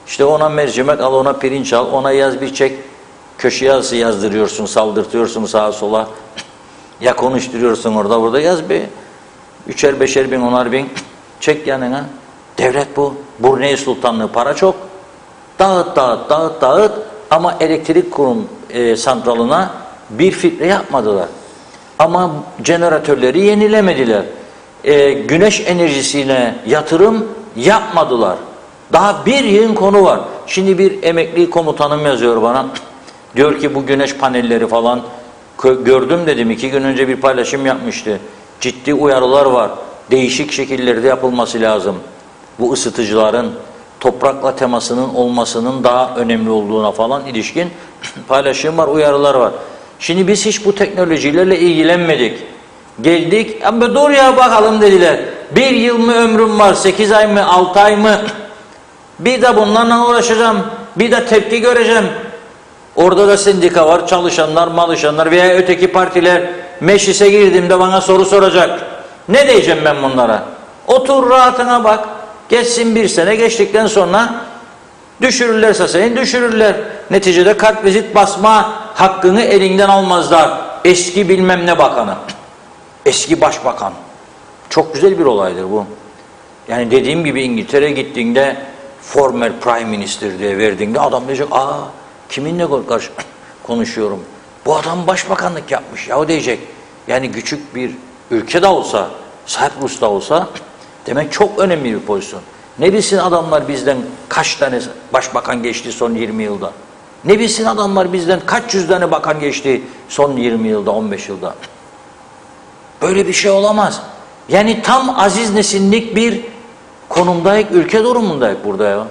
İşte ona mercimek al, ona pirinç al, ona yaz bir çek. Köşe yazısı yazdırıyorsun, saldırtıyorsun sağa sola. Ya konuşturuyorsun orada burada yaz bir. 3'er 5'er bin 10'ar bin çek yanına. Devlet bu. Brunei Sultanlığı para çok. Dağıt dağıt dağıt dağıt ama elektrik santralına bir filtre yapmadılar. Ama jeneratörleri yenilemediler. Güneş enerjisine yatırım yapmadılar. Daha bir yığın konu var. Şimdi bir emekli komutanım yazıyor bana. Diyor ki bu güneş panelleri falan gördüm dedim. 2 gün önce bir paylaşım yapmıştı. Ciddi uyarılar var. Değişik şekillerde yapılması lazım. Bu ısıtıcıların toprakla temasının olmasının daha önemli olduğuna falan ilişkin paylaşım var, uyarılar var. Şimdi biz hiç bu teknolojilerle ilgilenmedik. Geldik, ama dur ya bakalım dediler. 1 yıl mı ömrüm var, 8 ay mı, 6 ay mı? Bir de bunlarla uğraşacağım, bir de tepki göreceğim. Orada da sendika var, çalışanlar, malışanlar veya öteki partiler meclise girdiğimde bana soru soracak. Ne diyeceğim ben bunlara? Otur rahatına bak. Geçsin 1 sene, geçtikten sonra düşürürlerse seni düşürürler. Neticede kartvizit basma hakkını elinden almazlar. Eski bilmem ne bakanı. Eski başbakan. Çok güzel bir olaydır bu. Yani dediğim gibi İngiltere'ye gittiğinde former prime minister diye verdiğinde adam diyecek, kiminle karşı konuşuyorum? Bu adam başbakanlık yapmış ya diyecek. Yani küçük bir ülke de olsa, Cyprus da olsa demek çok önemli bir pozisyon. Ne bilsin adamlar bizden kaç tane başbakan geçti son 20 yılda? Ne bilsin adamlar bizden kaç yüz tane bakan geçti son 20 yılda, 15 yılda? Böyle bir şey olamaz. Yani tam Aziz Nesinlik bir konumdayız, ülke durumundayız burada ya.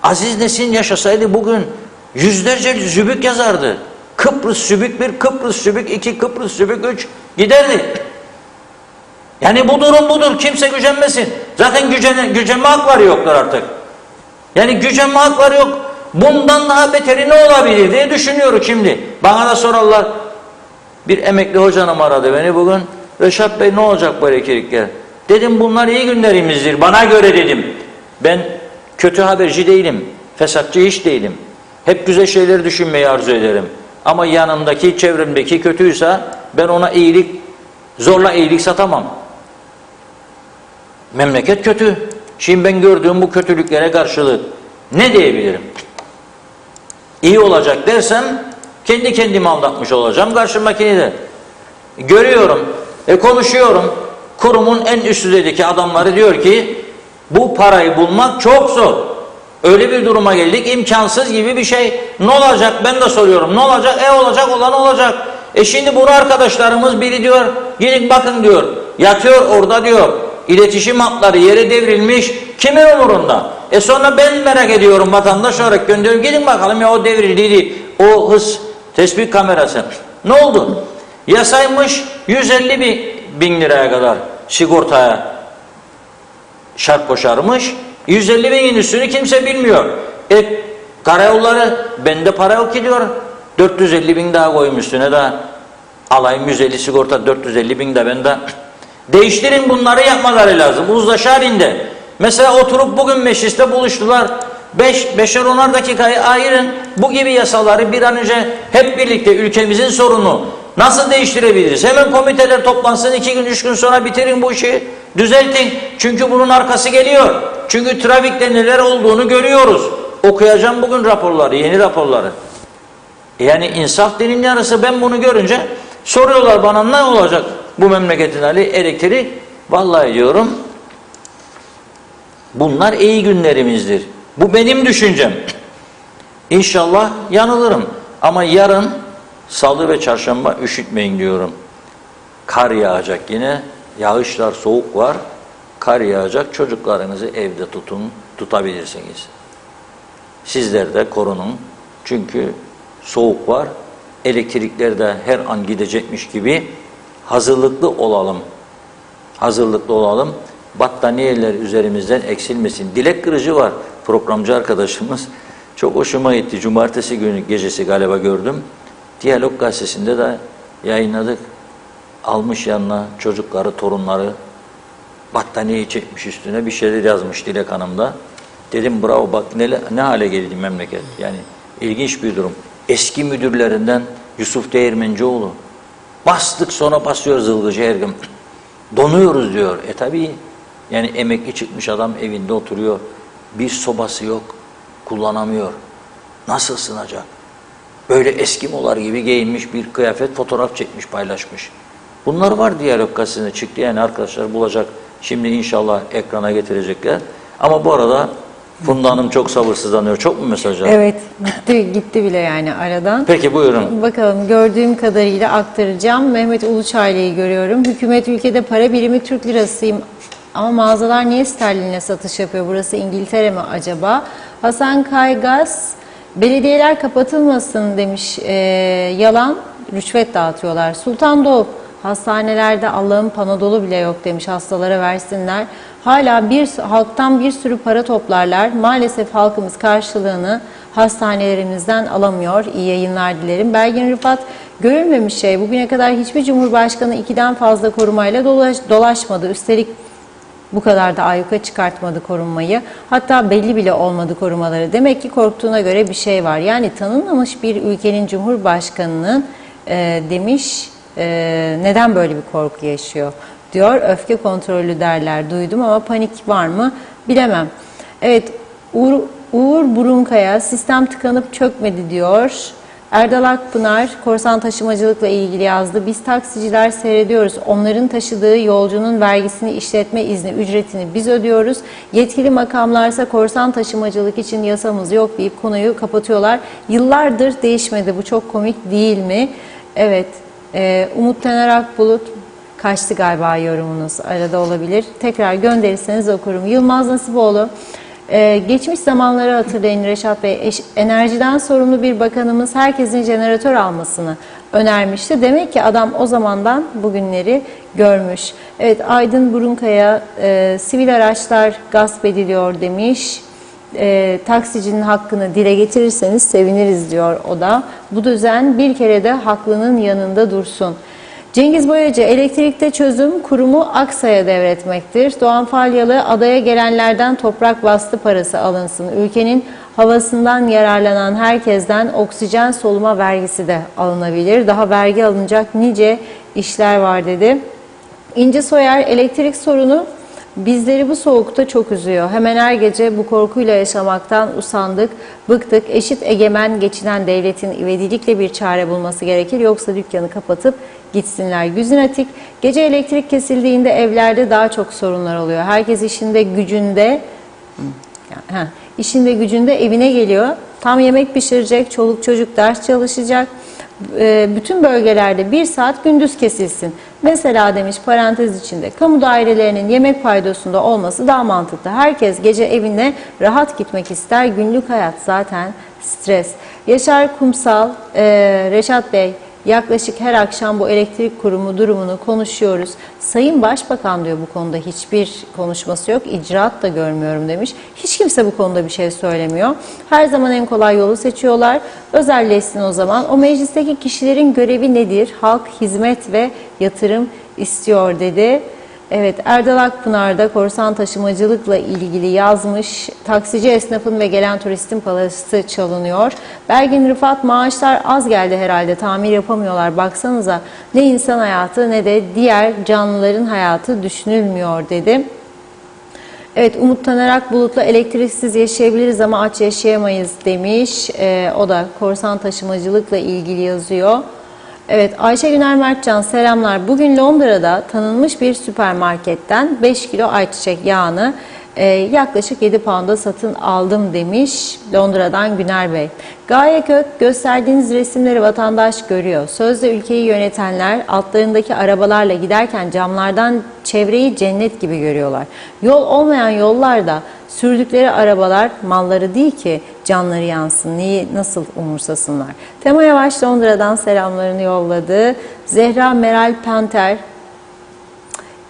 Aziz Nesin yaşasaydı bugün yüzlerce zübük yazardı. Kıbrıs Sübük 1, Kıbrıs Sübük 2, Kıbrıs Sübük 3 giderdi. Yani bu durum budur. Kimse gücenmesin. Zaten gücenme hakları yoktur artık. Yani gücenme hakları yok. Bundan daha beteri ne olabilir diye düşünüyorum şimdi. Bana da sorarlar. Bir emekli hocanım aradı beni bugün. Reşat Bey ne olacak bu elektrikler? Dedim bunlar iyi günlerimizdir. Bana göre dedim. Ben kötü haberci değilim. Fesatçı hiç değilim. Hep güzel şeyleri düşünmeyi arzu ederim. Ama yanımdaki, çevremdeki kötüyse ben ona iyilik, zorla iyilik satamam. Memleket kötü. Şimdi ben gördüğüm bu kötülüklere karşılık ne diyebilirim? İyi olacak dersem kendi kendimi aldatmış olacağım. Karşımdakini de görüyorum, konuşuyorum. Kurumun en üst düzeydeki adamları diyor ki bu parayı bulmak çok zor. Öyle bir duruma geldik, imkansız gibi bir şey. Ne olacak? Ben de soruyorum. Ne olacak? Olacak olan olacak. Şimdi bunu arkadaşlarımız biri diyor, gidin bakın diyor. Yatıyor orada diyor. İletişim hatları yere devrilmiş. Kimin umurunda? Sonra ben merak ediyorum, vatandaş olarak gönderiyorum. Gidin bakalım ya o devrildiydi. O hız tespit kamerası. Ne oldu? Yasaymış 150 bin liraya kadar sigortaya şart koşarmış. 150 binin üstünü kimse bilmiyor. Karayolları bende para yok ki diyor. 450 bin daha koyayım üstüne de alayım 150 sigorta 450 bin de bende. Değiştirin, bunları yapmaları lazım. Uzlaş halinde. Mesela oturup bugün mecliste buluştular. 5'er 10'ar dakikayı ayırın. Bu gibi yasaları bir an önce hep birlikte ülkemizin sorunu nasıl değiştirebiliriz? Hemen komiteler toplansın, 2 gün 3 gün sonra bitirin bu işi. Düzeltin. Çünkü bunun arkası geliyor. Çünkü trafikte neler olduğunu görüyoruz. Okuyacağım bugün raporları, yeni raporları. Yani insaf dinin yarısı. Ben bunu görünce soruyorlar bana ne olacak bu memleketin hali, elektrik. Vallahi diyorum bunlar iyi günlerimizdir. Bu benim düşüncem. İnşallah yanılırım. Ama yarın salı ve çarşamba üşütmeyin diyorum. Kar yağacak yine. Yağışlar, soğuk var. Kar yağacak. Çocuklarınızı evde tutabilirsiniz. Sizler de korunun. Çünkü soğuk var. Elektrikler de her an gidecekmiş gibi hazırlıklı olalım. Hazırlıklı olalım. Battaniyeler üzerimizden eksilmesin. Dilek kırıcı var. programcı arkadaşımız. Çok hoşuma gitti. Cumartesi günü gecesi galiba gördüm. Diyalog gazetesinde de yayınladık. Almış yanına çocukları, torunları, battaniyeyi çekmiş üstüne bir şeyler yazmış Dilek Hanım da. Dedim bravo, bak ne hale geldi memleket. Yani ilginç bir durum. Eski müdürlerinden Yusuf Değirmencioğlu. Bastık sonra basıyor zılgıcı her gün. Donuyoruz diyor. Tabii yani emekli çıkmış adam evinde oturuyor. Bir sobası yok. Kullanamıyor. Nasıl ısınacak? Böyle Eskimolar gibi giyinmiş bir kıyafet fotoğraf çekmiş, paylaşmış. Bunlar var Diyalog gazetesinde çıktı, yani arkadaşlar bulacak. Şimdi inşallah ekrana getirecekler. Ama bu arada Funda Hanım çok sabırsızlanıyor. Çok mu mesaj var? Evet, gitti bile yani aradan. Peki buyurun. Bakalım, gördüğüm kadarıyla aktaracağım. Mehmet Uluçaylı'yı görüyorum. Hükümet ülkede para birimi Türk lirasıyım. Ama mağazalar niye sterlinle satış yapıyor? Burası İngiltere mi acaba? Hasan Kaygaz, belediyeler kapatılmasın demiş. Yalan, rüşvet dağıtıyorlar. Sultan Doğu, hastanelerde Allah'ın panadolu bile yok demiş, hastalara versinler. Hala halktan bir sürü para toplarlar. Maalesef halkımız karşılığını hastanelerimizden alamıyor. İyi yayınlar dilerim. Belgin Rıfat, görülmemiş şey. Bugüne kadar hiçbir cumhurbaşkanı 2'den fazla korumayla dolaşmadı. Üstelik bu kadar da ayyuka çıkartmadı korunmayı. Hatta belli bile olmadı korumaları. Demek ki korktuğuna göre bir şey var. Yani tanınmamış bir ülkenin cumhurbaşkanının demiş neden böyle bir korku yaşıyor diyor. Öfke kontrollü derler, duydum ama panik var mı bilemem. Evet, Uğur Burunkaya, sistem tıkanıp çökmedi diyor. Erdal Akpınar, korsan taşımacılıkla ilgili yazdı. Biz taksiciler seyrediyoruz. Onların taşıdığı yolcunun vergisini, işletme izni, ücretini biz ödüyoruz. Yetkili makamlarsa korsan taşımacılık için yasamız yok deyip konuyu kapatıyorlar. Yıllardır değişmedi. Bu çok komik değil mi? Evet. Umut Tener Akbulut, kaçtı galiba yorumunuz, arada olabilir. Tekrar gönderirseniz okurum. Yılmaz Nasipoğlu, geçmiş zamanları hatırlayın Reşat Bey. Enerjiden sorumlu bir bakanımız herkesin jeneratör almasını önermişti. Demek ki adam o zamandan bugünleri görmüş. Evet, Aydın Burunkaya, sivil araçlar gasp ediliyor demiş. Taksicinin hakkını dile getirirseniz seviniriz diyor o da. Bu düzen bir kere de haklının yanında dursun. Cengiz Boyacı, elektrikte çözüm kurumu Aksa'ya devretmektir. Doğan Falyalı, adaya gelenlerden toprak bastı parası alınsın. Ülkenin havasından yararlanan herkesten oksijen soluma vergisi de alınabilir. Daha vergi alınacak nice işler var dedi. İnci Soyer, elektrik sorunu bizleri bu soğukta çok üzüyor. Hemen her gece bu korkuyla yaşamaktan usandık, bıktık. Eşit egemen geçinen devletin ivedilikle bir çare bulması gerekir. Yoksa dükkanı kapatıp gitsinler. Güzin Atik, gece elektrik kesildiğinde evlerde daha çok sorunlar oluyor. Herkes işinde gücünde evine geliyor. Tam yemek pişirecek, çoluk çocuk ders çalışacak. Bütün bölgelerde 1 saat gündüz kesilsin. Mesela demiş parantez içinde, kamu dairelerinin yemek paydosunda olması daha mantıklı. Herkes gece evine rahat gitmek ister. Günlük hayat zaten stres. Yaşar Kumsal, Reşat Bey, yaklaşık her akşam bu elektrik kurumu durumunu konuşuyoruz. Sayın Başbakan diyor, bu konuda hiçbir konuşması yok. İcraat da görmüyorum demiş. Hiç kimse bu konuda bir şey söylemiyor. Her zaman en kolay yolu seçiyorlar. Özelleşsin o zaman. O meclisteki kişilerin görevi nedir? Halk hizmet ve yatırım istiyor dedi. Evet, Erdal Akpınar da korsan taşımacılıkla ilgili yazmış. Taksici esnafın ve gelen turistin parası çalınıyor. Belgin Rıfat, maaşlar az geldi herhalde, tamir yapamıyorlar. Baksanıza, ne insan hayatı ne de diğer canlıların hayatı düşünülmüyor dedi. Evet, Umut Taner Akbulut'la elektriksiz yaşayabiliriz ama aç yaşayamayız demiş. O da korsan taşımacılıkla ilgili yazıyor. Evet, Ayşe Güner Mertcan, selamlar. Bugün Londra'da tanınmış bir süpermarketten 5 kilo ayçiçek yağını yaklaşık 7 pound'a satın aldım demiş Londra'dan Güner Bey. Gaye Kök, gösterdiğiniz resimleri vatandaş görüyor. Sözde ülkeyi yönetenler altlarındaki arabalarla giderken camlardan çevreyi cennet gibi görüyorlar. Yol olmayan yollarda sürdükleri arabalar malları değil ki canları yansın. Neyi nasıl umursasınlar? Tema Yavaş Londra'dan selamlarını yolladı. Zehra Meral Panter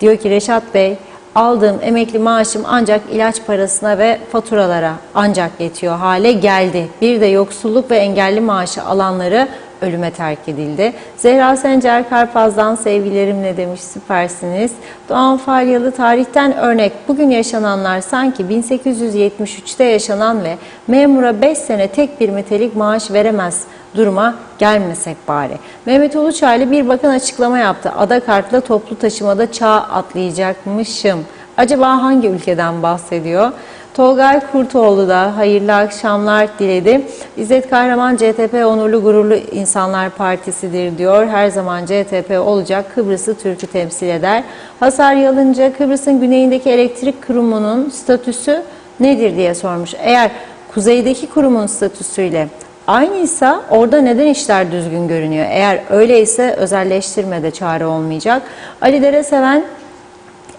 diyor ki Reşat Bey, aldığım emekli maaşım ancak ilaç parasına ve faturalara ancak yetiyor hale geldi. Bir de yoksulluk ve engelli maaşı alanları ölüme terk edildi. Zehra Sencer Karpaz'dan sevgilerimle demiş, süpersiniz. Doğan Falyalı tarihten örnek. Bugün yaşananlar sanki 1873'te yaşanan ve memura 5 sene tek bir nitelik maaş veremez duruma gelmesek bari. Mehmet Uluçaylı bir bakan açıklama yaptı. Ada kartla toplu taşımada çağ atlayacakmışım. Acaba hangi ülkeden bahsediyor? Tolgay Kurtoğlu da hayırlı akşamlar diledi. İzzet Kahraman CTP onurlu gururlu insanlar partisidir diyor. Her zaman CTP olacak, Kıbrıs'ı Türk'ü temsil eder. Hasar Yalınca Kıbrıs'ın güneyindeki elektrik kurumunun statüsü nedir diye sormuş. Eğer kuzeydeki kurumun statüsüyle aynıysa orada neden işler düzgün görünüyor? Eğer öyleyse özelleştirmede çare olmayacak. Ali Dereseven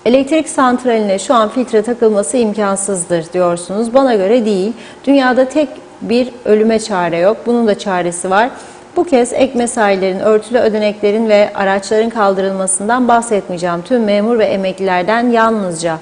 elektrik santraline şu an filtre takılması imkansızdır diyorsunuz. Bana göre değil. Dünyada tek bir ölüme çare yok. Bunun da çaresi var. Bu kez ek mesailerin, örtülü ödeneklerin ve araçların kaldırılmasından bahsetmeyeceğim. Tüm memur ve emeklilerden yalnızca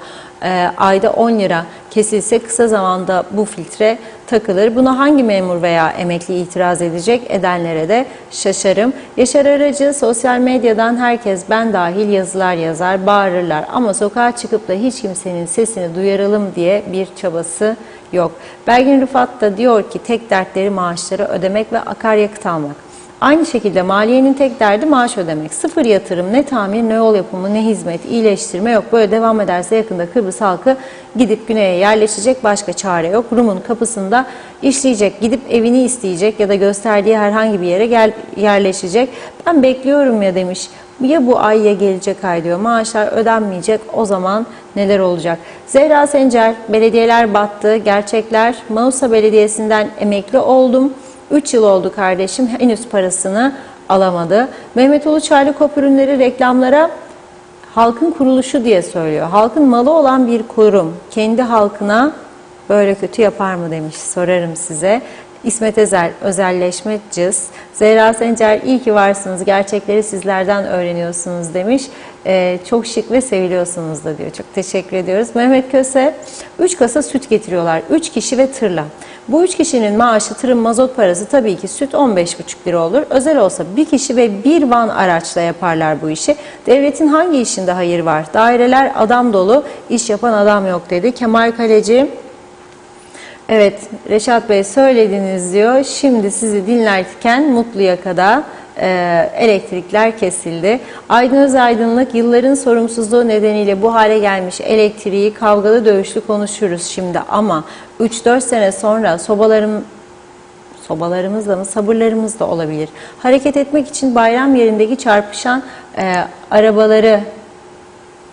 ayda 10 lira kesilse kısa zamanda bu filtre takılır. Buna hangi memur veya emekli itiraz edecek? Edenlere de şaşarım. Yaşar Aracı sosyal medyadan herkes ben dahil yazılar yazar, bağırırlar ama sokağa çıkıp da hiç kimsenin sesini duyaralım diye bir çabası yok. Belgin Rıfat da diyor ki tek dertleri maaşları ödemek ve akaryakıt almak. Aynı şekilde maliyenin tek derdi maaş ödemek. Sıfır yatırım, ne tamir, ne yol yapımı, ne hizmet, iyileştirme yok. Böyle devam ederse yakında Kıbrıs halkı gidip güneye yerleşecek, başka çare yok. Rum'un kapısında işleyecek, gidip evini isteyecek ya da gösterdiği herhangi bir yere yerleşecek. Ben bekliyorum ya demiş. Ya bu ay ya gelecek ay diyor. Maaşlar ödenmeyecek, o zaman neler olacak? Zehra Sencer, belediyeler battı, gerçekler. Manisa Belediyesi'nden emekli oldum. 3 yıl oldu kardeşim, henüz parasını alamadı. Mehmet Uluçaylı KOP ürünleri reklamlara halkın kuruluşu diye söylüyor. Halkın malı olan bir kurum kendi halkına böyle kötü yapar mı demiş, sorarım size. İsmet Ezel, özelleşme cız. Zehra Sencer, iyi ki varsınız, gerçekleri sizlerden öğreniyorsunuz demiş. Çok şık ve seviliyorsunuz da diyor. Çok teşekkür ediyoruz. Mehmet Köse, 3 kasa süt getiriyorlar. 3 kişi ve tırla. Bu 3 kişinin maaşı, tırın mazot parası, tabii ki süt 15,5 lira olur. Özel olsa bir kişi ve bir van araçla yaparlar bu işi. Devletin hangi işinde hayır var? Daireler adam dolu, iş yapan adam yok dedi. Kemal Kaleci, evet Reşat Bey söylediniz diyor. Şimdi sizi dinlerken Mutluyaka'da elektrikler kesildi. Aydın Özaydınlık, yılların sorumsuzluğu nedeniyle bu hale gelmiş elektriği kavgalı dövüşlü konuşuruz şimdi ama 3-4 sene sonra sobalarımızla mı sabırlarımız da olabilir. Hareket etmek için bayram yerindeki çarpışan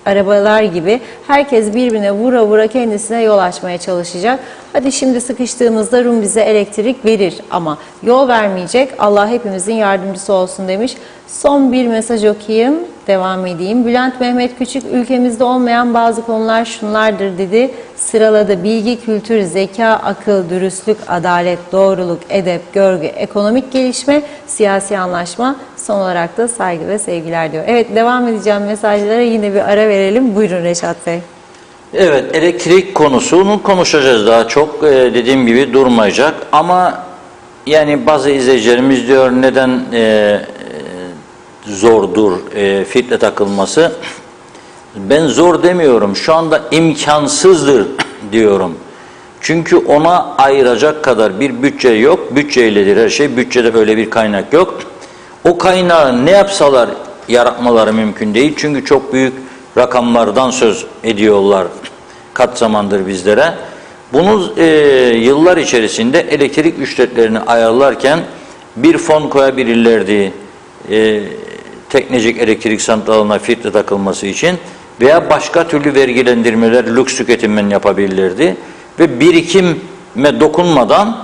arabalar gibi herkes birbirine vura vura kendisine yol açmaya çalışacak. Hadi şimdi sıkıştığımızda Rum bize elektrik verir ama yol vermeyecek. Allah hepimizin yardımcısı olsun demiş. Son bir mesaj okuyayım, devam edeyim. Bülent Mehmet Küçük, ülkemizde olmayan bazı konular şunlardır dedi. Sıraladı: bilgi, kültür, zeka, akıl, dürüstlük, adalet, doğruluk, edep, görgü, ekonomik gelişme, siyasi anlaşma, son olarak da saygı ve sevgiler diyor. Evet, devam edeceğim mesajlara, yine bir ara verelim. Buyurun Reşat Bey. Evet, elektrik konusunu konuşacağız daha çok. Dediğim gibi durmayacak ama yani bazı izleyicilerimiz diyor neden zordur filtre takılması. Ben zor demiyorum. Şu anda imkansızdır diyorum. Çünkü ona ayıracak kadar bir bütçe yok. Bütçeyledir her şey. Bütçede öyle bir kaynak yok. O kaynağı ne yapsalar yaratmaları mümkün değil. Çünkü çok büyük rakamlardan söz ediyorlar kat zamandır bizlere. Bunu yıllar içerisinde elektrik ücretlerini ayarlarken bir fon koyabilirlerdi. Teknecik elektrik santralına filtre takılması için veya başka türlü vergilendirmeler, lüks tüketimin yapabilirlerdi ve birikime dokunmadan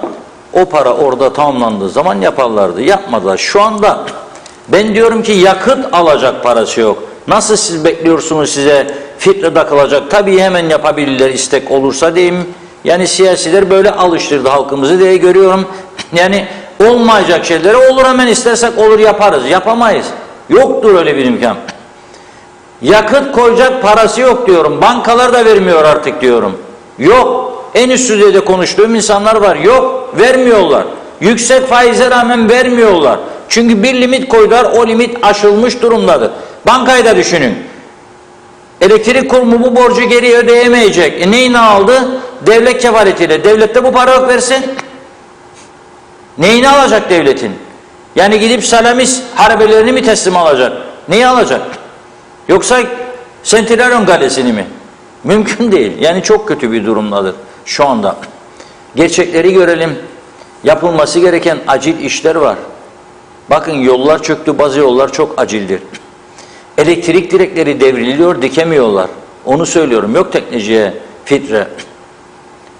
o para orada tamamlandığı zaman yaparlardı. Yapmadılar. Şu anda ben diyorum ki yakıt alacak parası yok. Nasıl siz bekliyorsunuz size filtre takılacak? Tabii hemen yapabilirler istek olursa diyeyim. Yani siyasiler böyle alıştırdı halkımızı diye görüyorum. Yani olmayacak şeylere olur, hemen istersek olur yaparız. Yapamayız. Yoktur öyle bir imkan. Yakıt koyacak parası yok diyorum. Bankalar da vermiyor artık diyorum. Yok. En üst düzeyde konuştuğum insanlar var. Yok. Vermiyorlar. Yüksek faize rağmen vermiyorlar. Çünkü bir limit koydular. O limit aşılmış durumdadır. Bankayı da düşünün. Elektrik kurumu bu borcu geri ödeyemeyecek. Neyini aldı? Devlet kefaletiyle. Devlet de bu para yok versin. Neyini alacak devletin? Yani gidip Salamis harbelerini mi teslim alacak? Neyi alacak? Yoksa Sentileron Kalesi'ni mi? Mümkün değil. Yani çok kötü bir durumdadır şu anda. Gerçekleri görelim. Yapılması gereken acil işler var. Bakın yollar çöktü, bazı yollar çok acildir. Elektrik direkleri devriliyor, dikemiyorlar. Onu söylüyorum. Yok tekneciye filtre.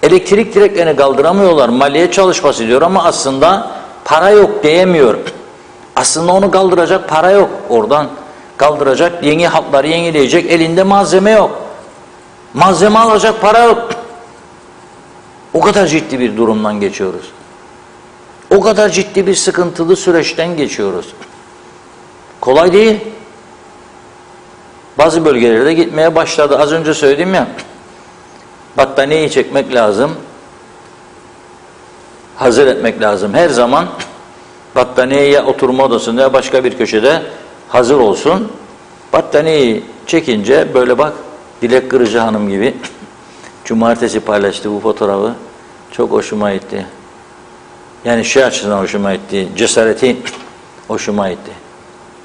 Elektrik direklerini kaldıramıyorlar. Maliye çalışması diyor ama aslında para yok diyemiyor. Aslında onu kaldıracak para yok. Oradan kaldıracak, yeni hatları yenileyecek elinde malzeme yok. Malzeme alacak para yok. O kadar ciddi bir durumdan geçiyoruz. O kadar ciddi bir sıkıntılı süreçten geçiyoruz. Kolay değil. Bazı bölgelerde gitmeye başladı. Az önce söyledim ya, battaniyeyi çekmek lazım. Hazır etmek lazım. Her zaman battaniye ya oturma odasında ya başka bir köşede hazır olsun. Battaniyeyi çekince böyle bak, Dilek Kırıcı Hanım gibi cumartesi paylaştı bu fotoğrafı. Çok hoşuma gitti. Yani şey açısından hoşuma gitti. Cesareti hoşuma gitti.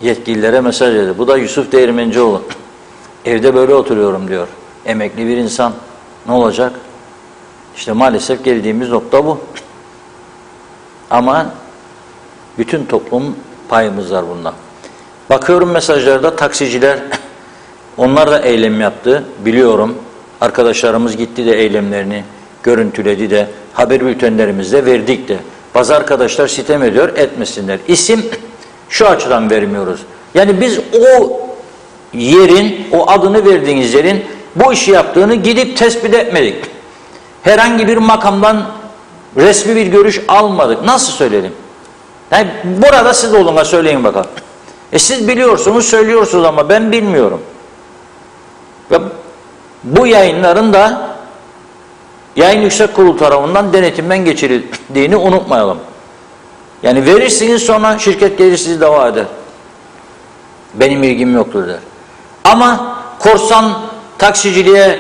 Yetkililere mesaj dedi. Bu da Yusuf Değirmencioğlu. Evde böyle oturuyorum diyor. Emekli bir insan. Ne olacak? İşte maalesef geldiğimiz nokta bu. Ama bütün toplum payımız var bundan. Bakıyorum mesajlarda taksiciler, onlar da eylem yaptı. Biliyorum. Arkadaşlarımız gitti de eylemlerini görüntüledi de haber bültenlerimizde verdik de. Bazı arkadaşlar sitem ediyor, etmesinler. İsim şu açıdan vermiyoruz. Yani biz o yerin, o adını verdiğiniz yerin bu işi yaptığını gidip tespit etmedik. Herhangi bir makamdan resmi bir görüş almadık. Nasıl söyleyelim? Yani burada siz olun, söyleyin bakalım. Siz biliyorsunuz, söylüyorsunuz ama ben bilmiyorum. Ve bu yayınların da Yayın Yüksek Kurulu tarafından denetimden geçirildiğini unutmayalım. Yani verirsiniz, sonra şirket gelir sizi dava eder. Benim ilgim yoktur der. Ama korsan taksiciliğe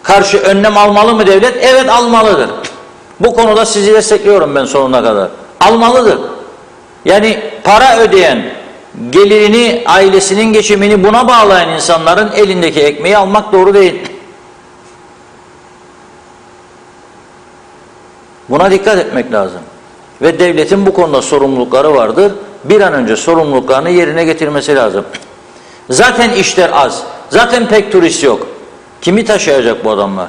karşı önlem almalı mı devlet? Evet, almalıdır. Bu konuda sizi destekliyorum ben sonuna kadar. Almalıdır. Yani para ödeyen, gelirini, ailesinin geçimini buna bağlayan insanların elindeki ekmeği almak doğru değil. Buna dikkat etmek lazım. Ve devletin bu konuda sorumlulukları vardır. Bir an önce sorumluluklarını yerine getirmesi lazım. Zaten işler az. Zaten pek turist yok. Kimi taşıyacak bu adamlar?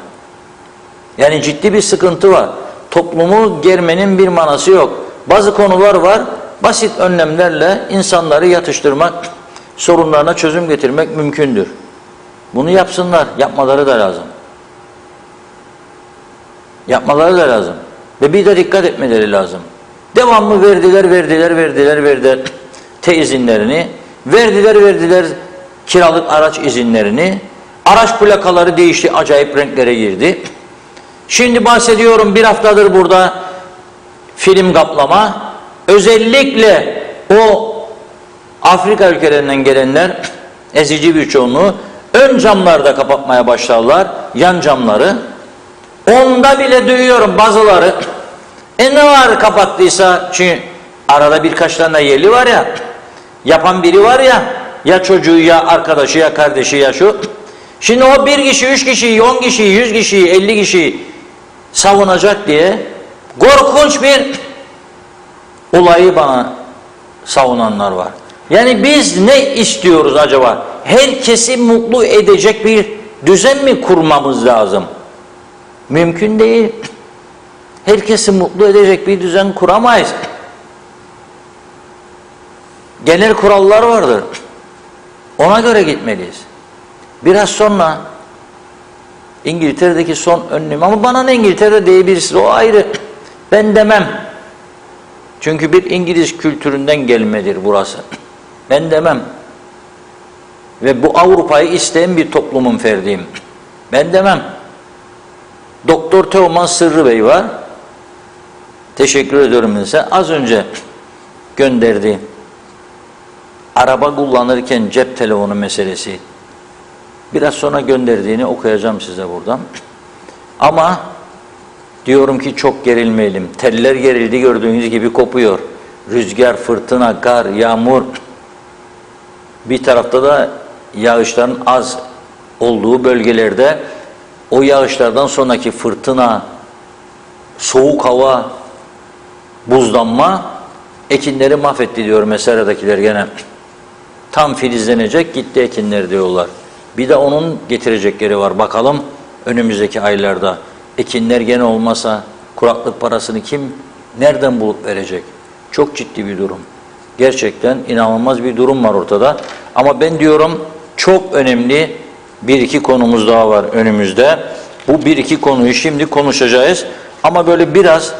Yani ciddi bir sıkıntı var. Toplumu germenin bir manası yok. Bazı konular var. Basit önlemlerle insanları yatıştırmak, sorunlarına çözüm getirmek mümkündür. Bunu yapsınlar. Yapmaları da lazım. Yapmaları da lazım. Ve bir de dikkat etmeleri lazım. Devamlı verdiler izinlerini, verdiler kiralık araç izinlerini, araç plakaları değişti, acayip renklere girdi. Şimdi bahsediyorum, bir haftadır burada film kaplama, özellikle o Afrika ülkelerinden gelenler, ezici bir çoğunluğu, ön camlarda kapatmaya başlarlar, yan camları. Onda bile duyuyorum bazıları, ne var kapattıysa, çünkü arada birkaç tane yerli var ya, yapan biri var ya, ya çocuğu ya arkadaşı ya kardeşi ya şu. Şimdi o bir kişi, 3 kişiyi, 10 kişiyi, 100 kişiyi, 50 kişiyi savunacak diye korkunç bir olayı bana savunanlar var. Yani biz ne istiyoruz acaba? Herkesi mutlu edecek bir düzen mi kurmamız lazım? Mümkün değil. Herkesi mutlu edecek bir düzen kuramayız. Genel kurallar vardır. Ona göre gitmeliyiz. Biraz sonra İngiltere'deki son önlem, ama bana ne İngiltere'de diyebilirsiniz, o ayrı. Ben demem. Çünkü bir İngiliz kültüründen gelmedir burası. Ben demem. Ve bu Avrupa'yı isteyen bir toplumun ferdiyim. Ben demem. Doktor Teoman Sırrı Bey var. Teşekkür ediyorum size. Az önce gönderdiğim araba kullanırken cep telefonu meselesi. Biraz sonra gönderdiğini okuyacağım size buradan. Ama diyorum ki çok gerilmeyelim. Teller gerildi, gördüğünüz gibi kopuyor. Rüzgar, fırtına, kar, yağmur. Bir tarafta da yağışların az olduğu bölgelerde o yağışlardan sonraki fırtına, soğuk hava, buzlanma ekinleri mahvetti diyor Mesera'dakiler gene. Tam filizlenecek gitti ekinler diyorlar. Bir de onun getirecekleri var. Bakalım önümüzdeki aylarda ekinler gene olmasa kuraklık parasını kim nereden bulup verecek? Çok ciddi bir durum. Gerçekten inanılmaz bir durum var ortada. Ama ben diyorum çok önemli bir iki konumuz daha var önümüzde. Bu bir iki konuyu şimdi konuşacağız. Ama böyle biraz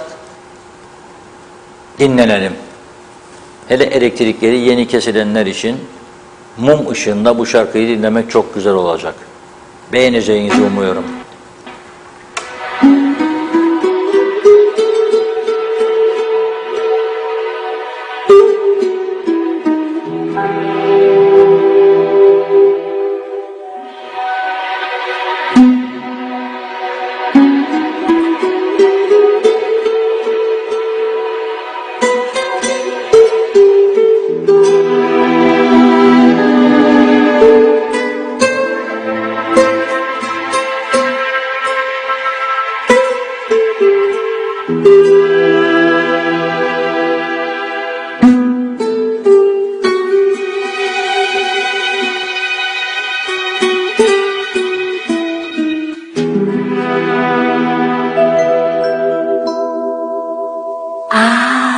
dinlenelim. Hele elektrikleri yeni kesilenler için mum ışığında bu şarkıyı dinlemek çok güzel olacak. Beğeneceğinizi umuyorum.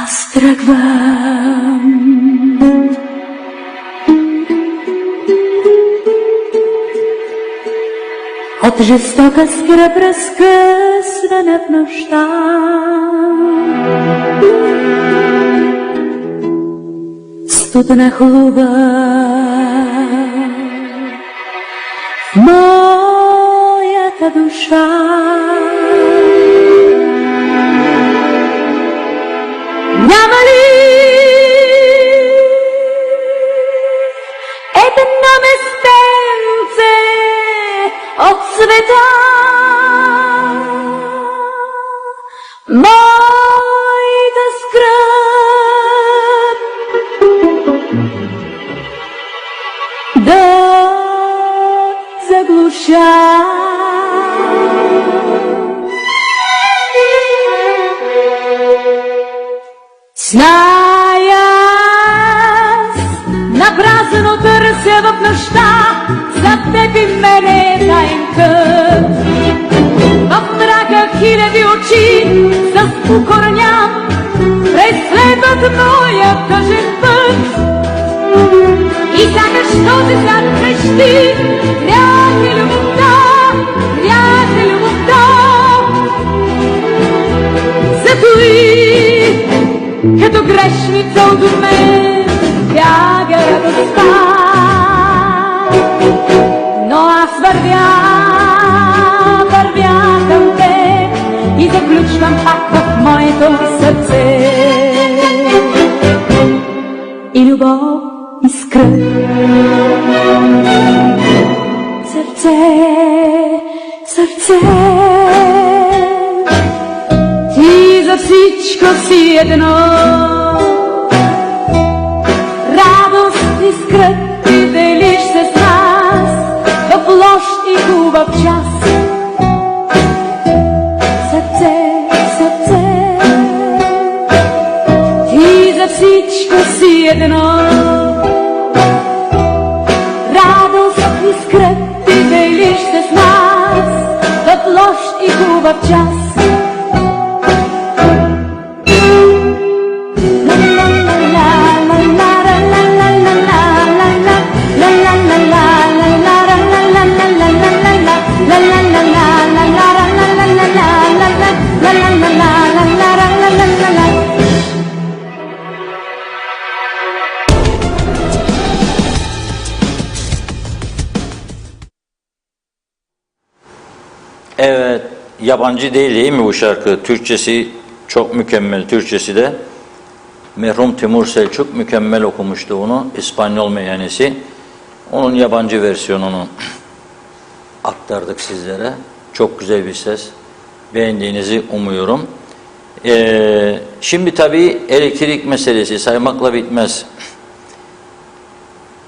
Strach wam от жестока скръп разкъсвана в нощта. Студена хлуба в моята душа. Няма ли едно местенце от света, моята скръб да заглуша? Зная аз, напразно търся в нощта за теб и мене таен кът. В мрака хиляди очи с укорням преследват моя тъжен път. И сякаш този свят крещи: грях е любовта, грях е любовта. Зато и като грешница от мен бяга радостта. Но аз вървя към теб и заключвам пак в моето сърце и любов, и скръп. Сърце, сърце, ти за всичко си едно. Радост и скръп ти делиш се с нас в лош и хубав час. Сърце, сърце, ти за всичко си едно. Радост и скръп ти делиш се с нас в лош и хубав час. yabancı değil mi bu şarkı? Türkçesi çok mükemmel, Türkçesi de. Merhum Timur Selçuk mükemmel okumuştu onu, İspanyol meyhanesi. Onun yabancı versiyonunu aktardık sizlere. Çok güzel bir ses. Beğendiğinizi umuyorum. Şimdi tabii elektrik meselesi saymakla bitmez.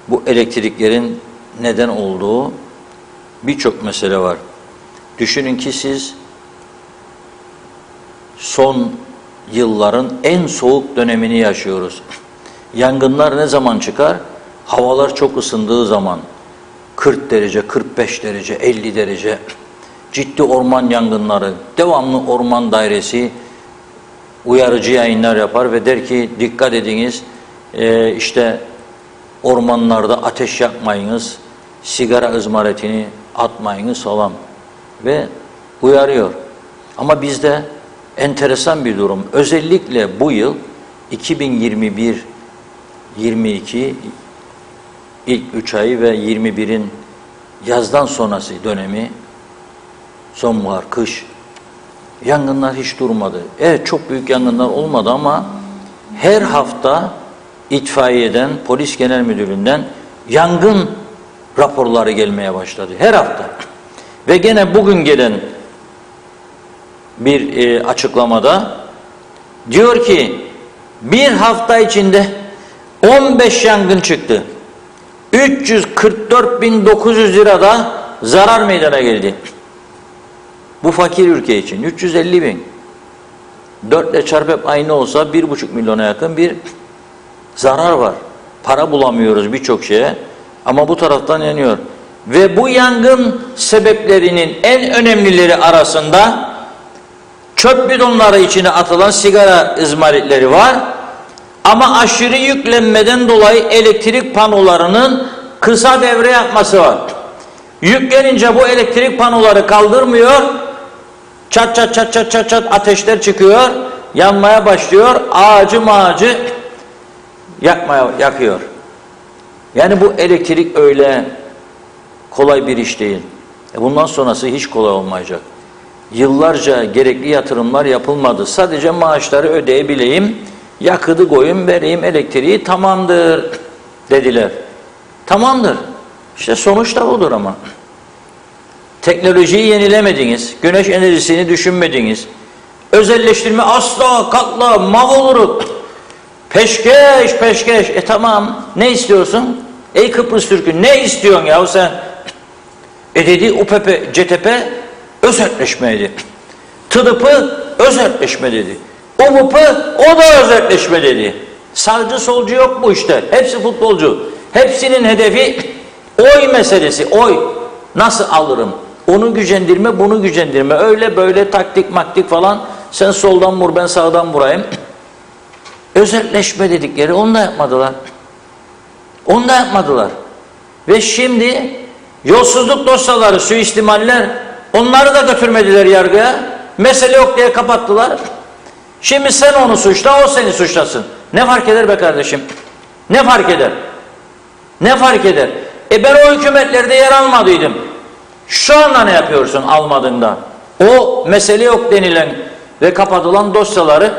Bu elektriklerin neden olduğu birçok mesele var. Düşünün ki siz son yılların en soğuk dönemini yaşıyoruz. Yangınlar ne zaman çıkar? Havalar çok ısındığı zaman. 40 derece, 45 derece, 50 derece. Ciddi orman yangınları. Devamlı orman dairesi uyarıcı yayınlar yapar ve der ki dikkat ediniz, işte ormanlarda ateş yakmayınız, sigara ızmaretini atmayınız falan ve uyarıyor. Ama bizde enteresan bir durum. Özellikle bu yıl 2021-22 ilk 3 ayı ve 21'in yazdan sonrası dönemi, sonbahar, kış, yangınlar hiç durmadı. Evet, çok büyük yangınlar olmadı ama her hafta itfaiyeden, polis genel müdürlüğünden yangın raporları gelmeye başladı. Her hafta. Ve gene bugün gelen bir açıklamada diyor ki bir hafta içinde 15 yangın çıktı. 344.900 lirada zarar meydana geldi. Bu fakir ülke için 350.000. 4 ile çarpıp aynı olsa 1,5 milyona yakın bir zarar var. Para bulamıyoruz birçok şeye ama bu taraftan yanıyor. Ve bu yangın sebeplerinin en önemlileri arasında çöp bidonları içine atılan sigara izmaritleri var. Ama aşırı yüklenmeden dolayı elektrik panolarının kısa devre yapması var. Yüklenince bu elektrik panoları kaldırmıyor. Çat çat çat çat çat çat ateşler çıkıyor. Yanmaya başlıyor. Ağacı yakıyor. Yani bu elektrik öyle kolay bir iş değil. Bundan sonrası hiç kolay olmayacak. Yıllarca gerekli yatırımlar yapılmadı. Sadece maaşları ödeyebileyim, yakıtı koyayım, vereyim elektriği, tamamdır dediler. Tamamdır. İşte sonuç da budur ama. Teknolojiyi yenilemediniz, güneş enerjisini düşünmediniz. Özelleştirme asla katla, mahvoluruz. Peşkeş peşkeş. Tamam, ne istiyorsun? Ey Kıbrıs Türk'ü ne istiyorsun yahu sen? Dedi UPP, CTP özelleşmeydi. TDP özelleşme dedi. UMP o da özelleşme dedi. Sağcı solcu yok bu işte. Hepsi futbolcu. Hepsinin hedefi oy meselesi. Oy. Nasıl alırım? Onu gücendirme, bunu gücendirme. Öyle böyle taktik maktik falan. Sen soldan vur, ben sağdan vurayım. Özelleşme dedikleri onu da yapmadılar. Onu da yapmadılar. Ve şimdi yolsuzluk dosyaları, suistimaller, onları da götürmediler yargıya. Mesele yok diye kapattılar. Şimdi sen onu suçla, o seni suçlasın. Ne fark eder be kardeşim? Ne fark eder? Ne fark eder? Ben o hükümetlerde yer almadıydım. Şu anda ne yapıyorsun almadığında? O mesele yok denilen ve kapatılan dosyaları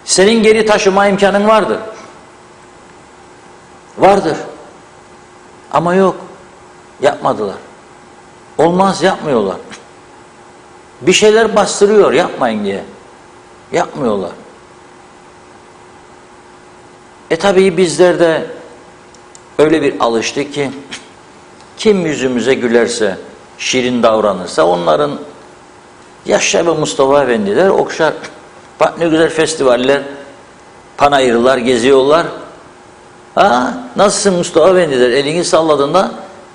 senin geri taşıma imkanın vardır. Vardır. Ama yok. Yapmadılar. Olmaz, yapmıyorlar. Bir şeyler bastırıyor yapmayın diye. Yapmıyorlar. Tabii bizler de öyle bir alıştık ki kim yüzümüze gülerse, şirin davranırsa onların Yaşar ve Mustafa Efendiler okşar. Bak ne güzel festivaller, panayırlar, geziyorlar. Nasılsın Mustafa Efendiler? Elini salladığında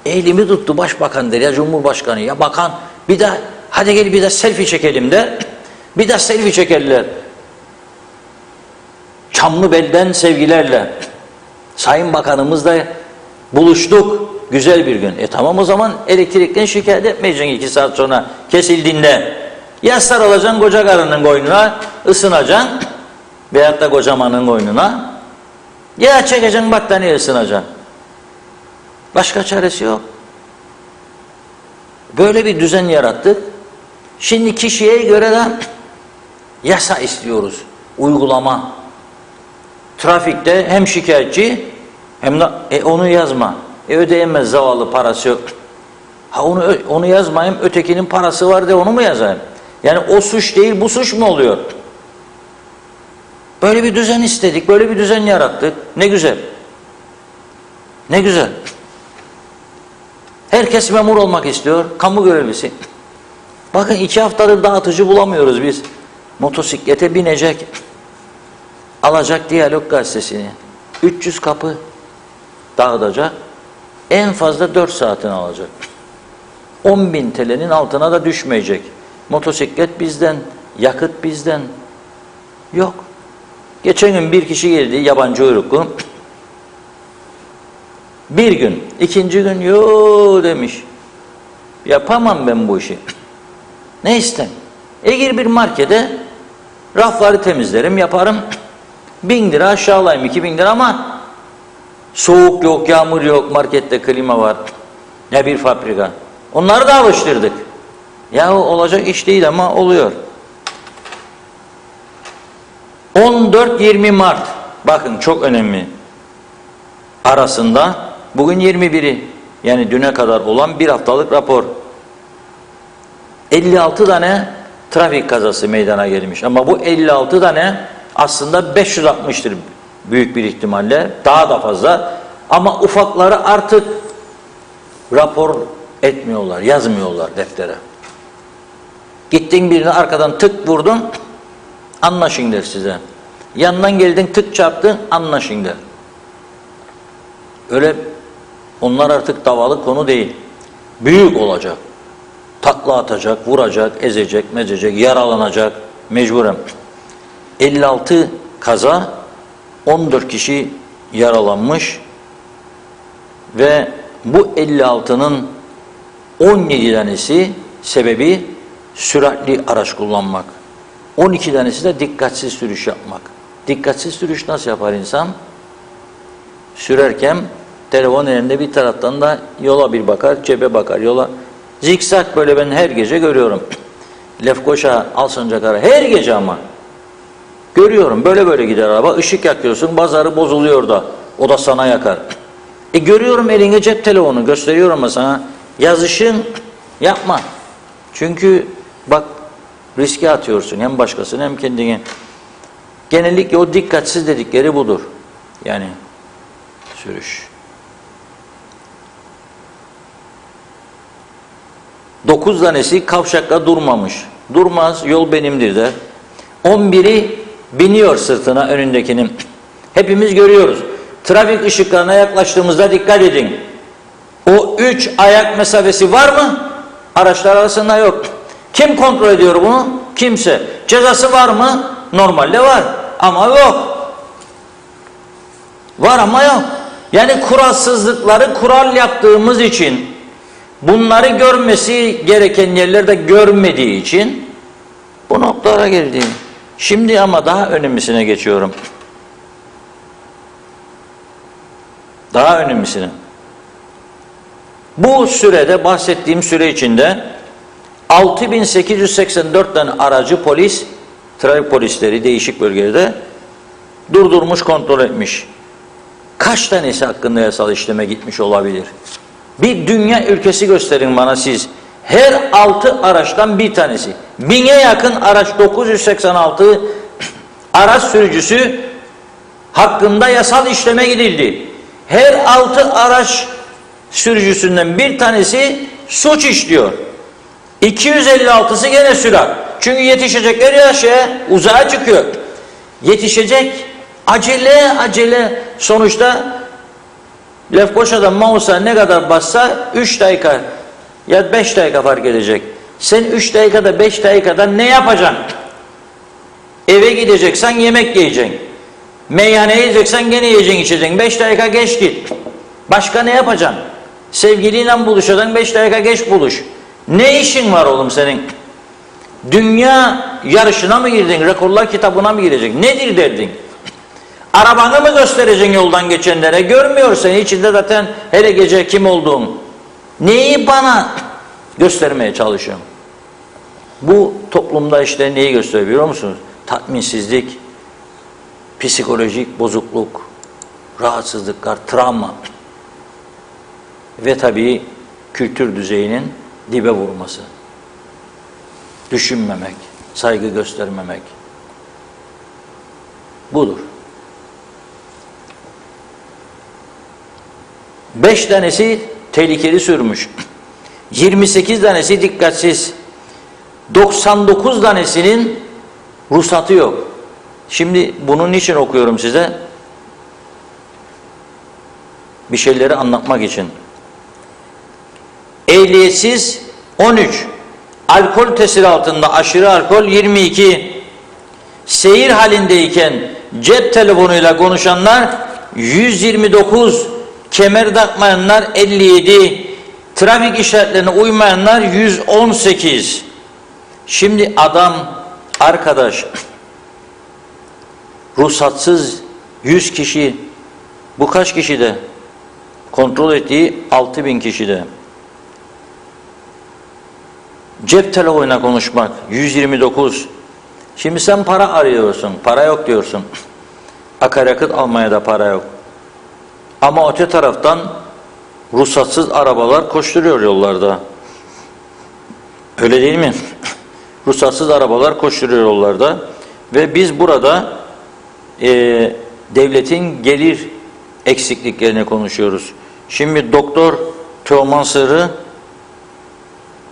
elimi tuttu başbakan der ya Cumhurbaşkanı. Ya bakan bir daha hadi gel bir de selfie çekelim der. Bir de selfie çekerler. Çamlıbel'den sevgilerle. Sayın Bakanımızla buluştuk. Güzel bir gün. Tamam o zaman elektrikten şikayet etmeyeceksin 2 saat sonra kesildiğinde. Ya sarılacaksın koca karının koynuna, ısınacaksın. Veyahut da kocamanın koynuna. Ya çekeceksin battaniye ısınacaksın. Başka çaresi yok. Böyle bir düzen yarattık. Şimdi kişiye göre de yasa istiyoruz. Uygulama. Trafikte hem şikayetçi hem de onu yazma. Ödeyemez, zavallı, parası yok. Ha onu yazmayayım, ötekinin parası var de onu mu yazayım? Yani o suç değil, bu suç mu oluyor? Böyle bir düzen istedik, böyle bir düzen yarattık. Ne güzel. Ne güzel. Herkes memur olmak istiyor, kamu görevlisi. Bakın 2 haftadır dağıtıcı bulamıyoruz biz. Motosiklete binecek, alacak Diyalog gazetesini. 300 kapı dağıtacak, en fazla 4 saatini alacak. 10.000 TL'nin altına da düşmeyecek. Motosiklet bizden, yakıt bizden. Yok. Geçen gün bir kişi geldi, yabancı uyruklu. Bir gün, ikinci gün yo demiş. Yapamam ben bu işi. Ne istem? Gir bir markete, rafları temizlerim, yaparım. 1000 lira aşağılayım, 2000 lira ama soğuk yok, yağmur yok, markette klima var. Ne bir fabrika. Onları da alıştırdık. Ya olacak iş değil ama oluyor. 14-20 Mart, bakın çok önemli, arasında bugün 21'i, yani düne kadar olan bir haftalık rapor. 56 tane trafik kazası meydana gelmiş. Ama bu 56 tane aslında 560'tır büyük bir ihtimalle. Daha da fazla. Ama ufakları artık rapor etmiyorlar, yazmıyorlar deftere. Gittin birine arkadan tık vurdun, anlaşın der size. Yanından geldin tık çarptın, anlaşın der. Öyle, onlar artık davalı konu değil. Büyük olacak. Takla atacak, vuracak, ezecek, mezecek, yaralanacak mecburen. 56 kaza, 14 kişi yaralanmış ve bu 56'nın 17 tanesi sebebi süratli araç kullanmak. 12 tanesi de dikkatsiz sürüş yapmak. Dikkatsiz sürüş nasıl yapar insan? Sürerken telefon elinde bir taraftan da yola bir bakar, cebe bakar, yola. Zikzak böyle ben her gece görüyorum. Lefkoşa, Alsancak'a her gece ama. Görüyorum böyle böyle gider araba, ışık yakıyorsun, bazarı bozuluyor da o da sana yakar. Görüyorum eline cep telefonu, gösteriyorum ama sana, yazışın, yapma. Çünkü bak riske atıyorsun hem başkasını hem kendini. Genellikle o dikkatsiz dedikleri budur. Yani sürüş. 9 tanesi kavşakta durmamış. Durmaz, yol benimdir der. 11'i biniyor sırtına önündekinin. Hepimiz görüyoruz. Trafik ışıklarına yaklaştığımızda dikkat edin. O 3 ayak mesafesi var mı? Araçlar arasında yok. Kim kontrol ediyor bunu? Kimse. Cezası var mı? Normalde var. Ama yok. Var ama yok. Yani kuralsızlıkları kural yaptığımız için, bunları görmesi gereken yerlerde görmediği için bu noktalara geldi. Şimdi ama daha önemlisine geçiyorum. Daha önemlisine. Bu sürede, bahsettiğim süre içinde 6884 tane aracı polis, trafik polisleri değişik bölgelerde durdurmuş, kontrol etmiş. Kaç tanesi hakkında yasal işleme gitmiş olabilir? Bir dünya ülkesi gösterin bana siz. Her 6 araçtan bir tanesi. 1000'e yakın araç, 986 araç sürücüsü hakkında yasal işleme gidildi. Her 6 araç sürücüsünden bir tanesi suç işliyor. 256'sı gene sürat. Çünkü yetişecekler ya uzağa çıkıyor. Yetişecek. Acele sonuçta Lefkoşa'dan Mausa ne kadar bassa 3 dakika ya 5 dakika fark edecek. Sen 3 dakikada 5 dakikada ne yapacaksın? Eve gideceksen yemek yiyeceksin. Meyhaneye gideceksen gene yiyeceksin, içeceksin. 5 dakika geç git. Başka ne yapacaksın? Sevgiliyle buluşacaksın, 5 dakika geç buluş. Ne işin var oğlum senin? Dünya yarışına mı girdin? Rekorlar kitabına mı gireceksin? Nedir derdin? Arabanı mı göstereceksin yoldan geçenlere? Görmüyor seni içinde zaten hele gece kim olduğun. Neyi bana göstermeye çalışıyorum? Bu toplumda işte neyi gösteriyor biliyor musunuz? Tatminsizlik, psikolojik bozukluk, rahatsızlıklar, travma ve tabii kültür düzeyinin dibe vurması. Düşünmemek, saygı göstermemek. Budur. 5 tanesi tehlikeli sürmüş. 28 tanesi dikkatsiz. 99 tanesinin ruhsatı yok. Şimdi bunun niçin okuyorum size? Bir şeyleri anlatmak için. Ehliyetsiz 13. Alkol tesiri altında aşırı alkol 22. Seyir halindeyken cep telefonuyla konuşanlar 129. Kemer takmayanlar 57. Trafik işaretlerine uymayanlar 118. Şimdi adam, arkadaş, ruhsatsız 100 kişi, bu kaç kişide? Kontrol ettiği 6000 kişide. Cep telefonuyla konuşmak 129. Şimdi sen para arıyorsun, para yok diyorsun. Akaryakıt almaya da para yok. Ama öte taraftan ruhsatsız arabalar koşturuyor yollarda. Öyle değil mi? Ruhsatsız arabalar koşturuyor yollarda. Ve biz burada devletin gelir eksikliklerini konuşuyoruz. Şimdi Doktor Teoman Sırrı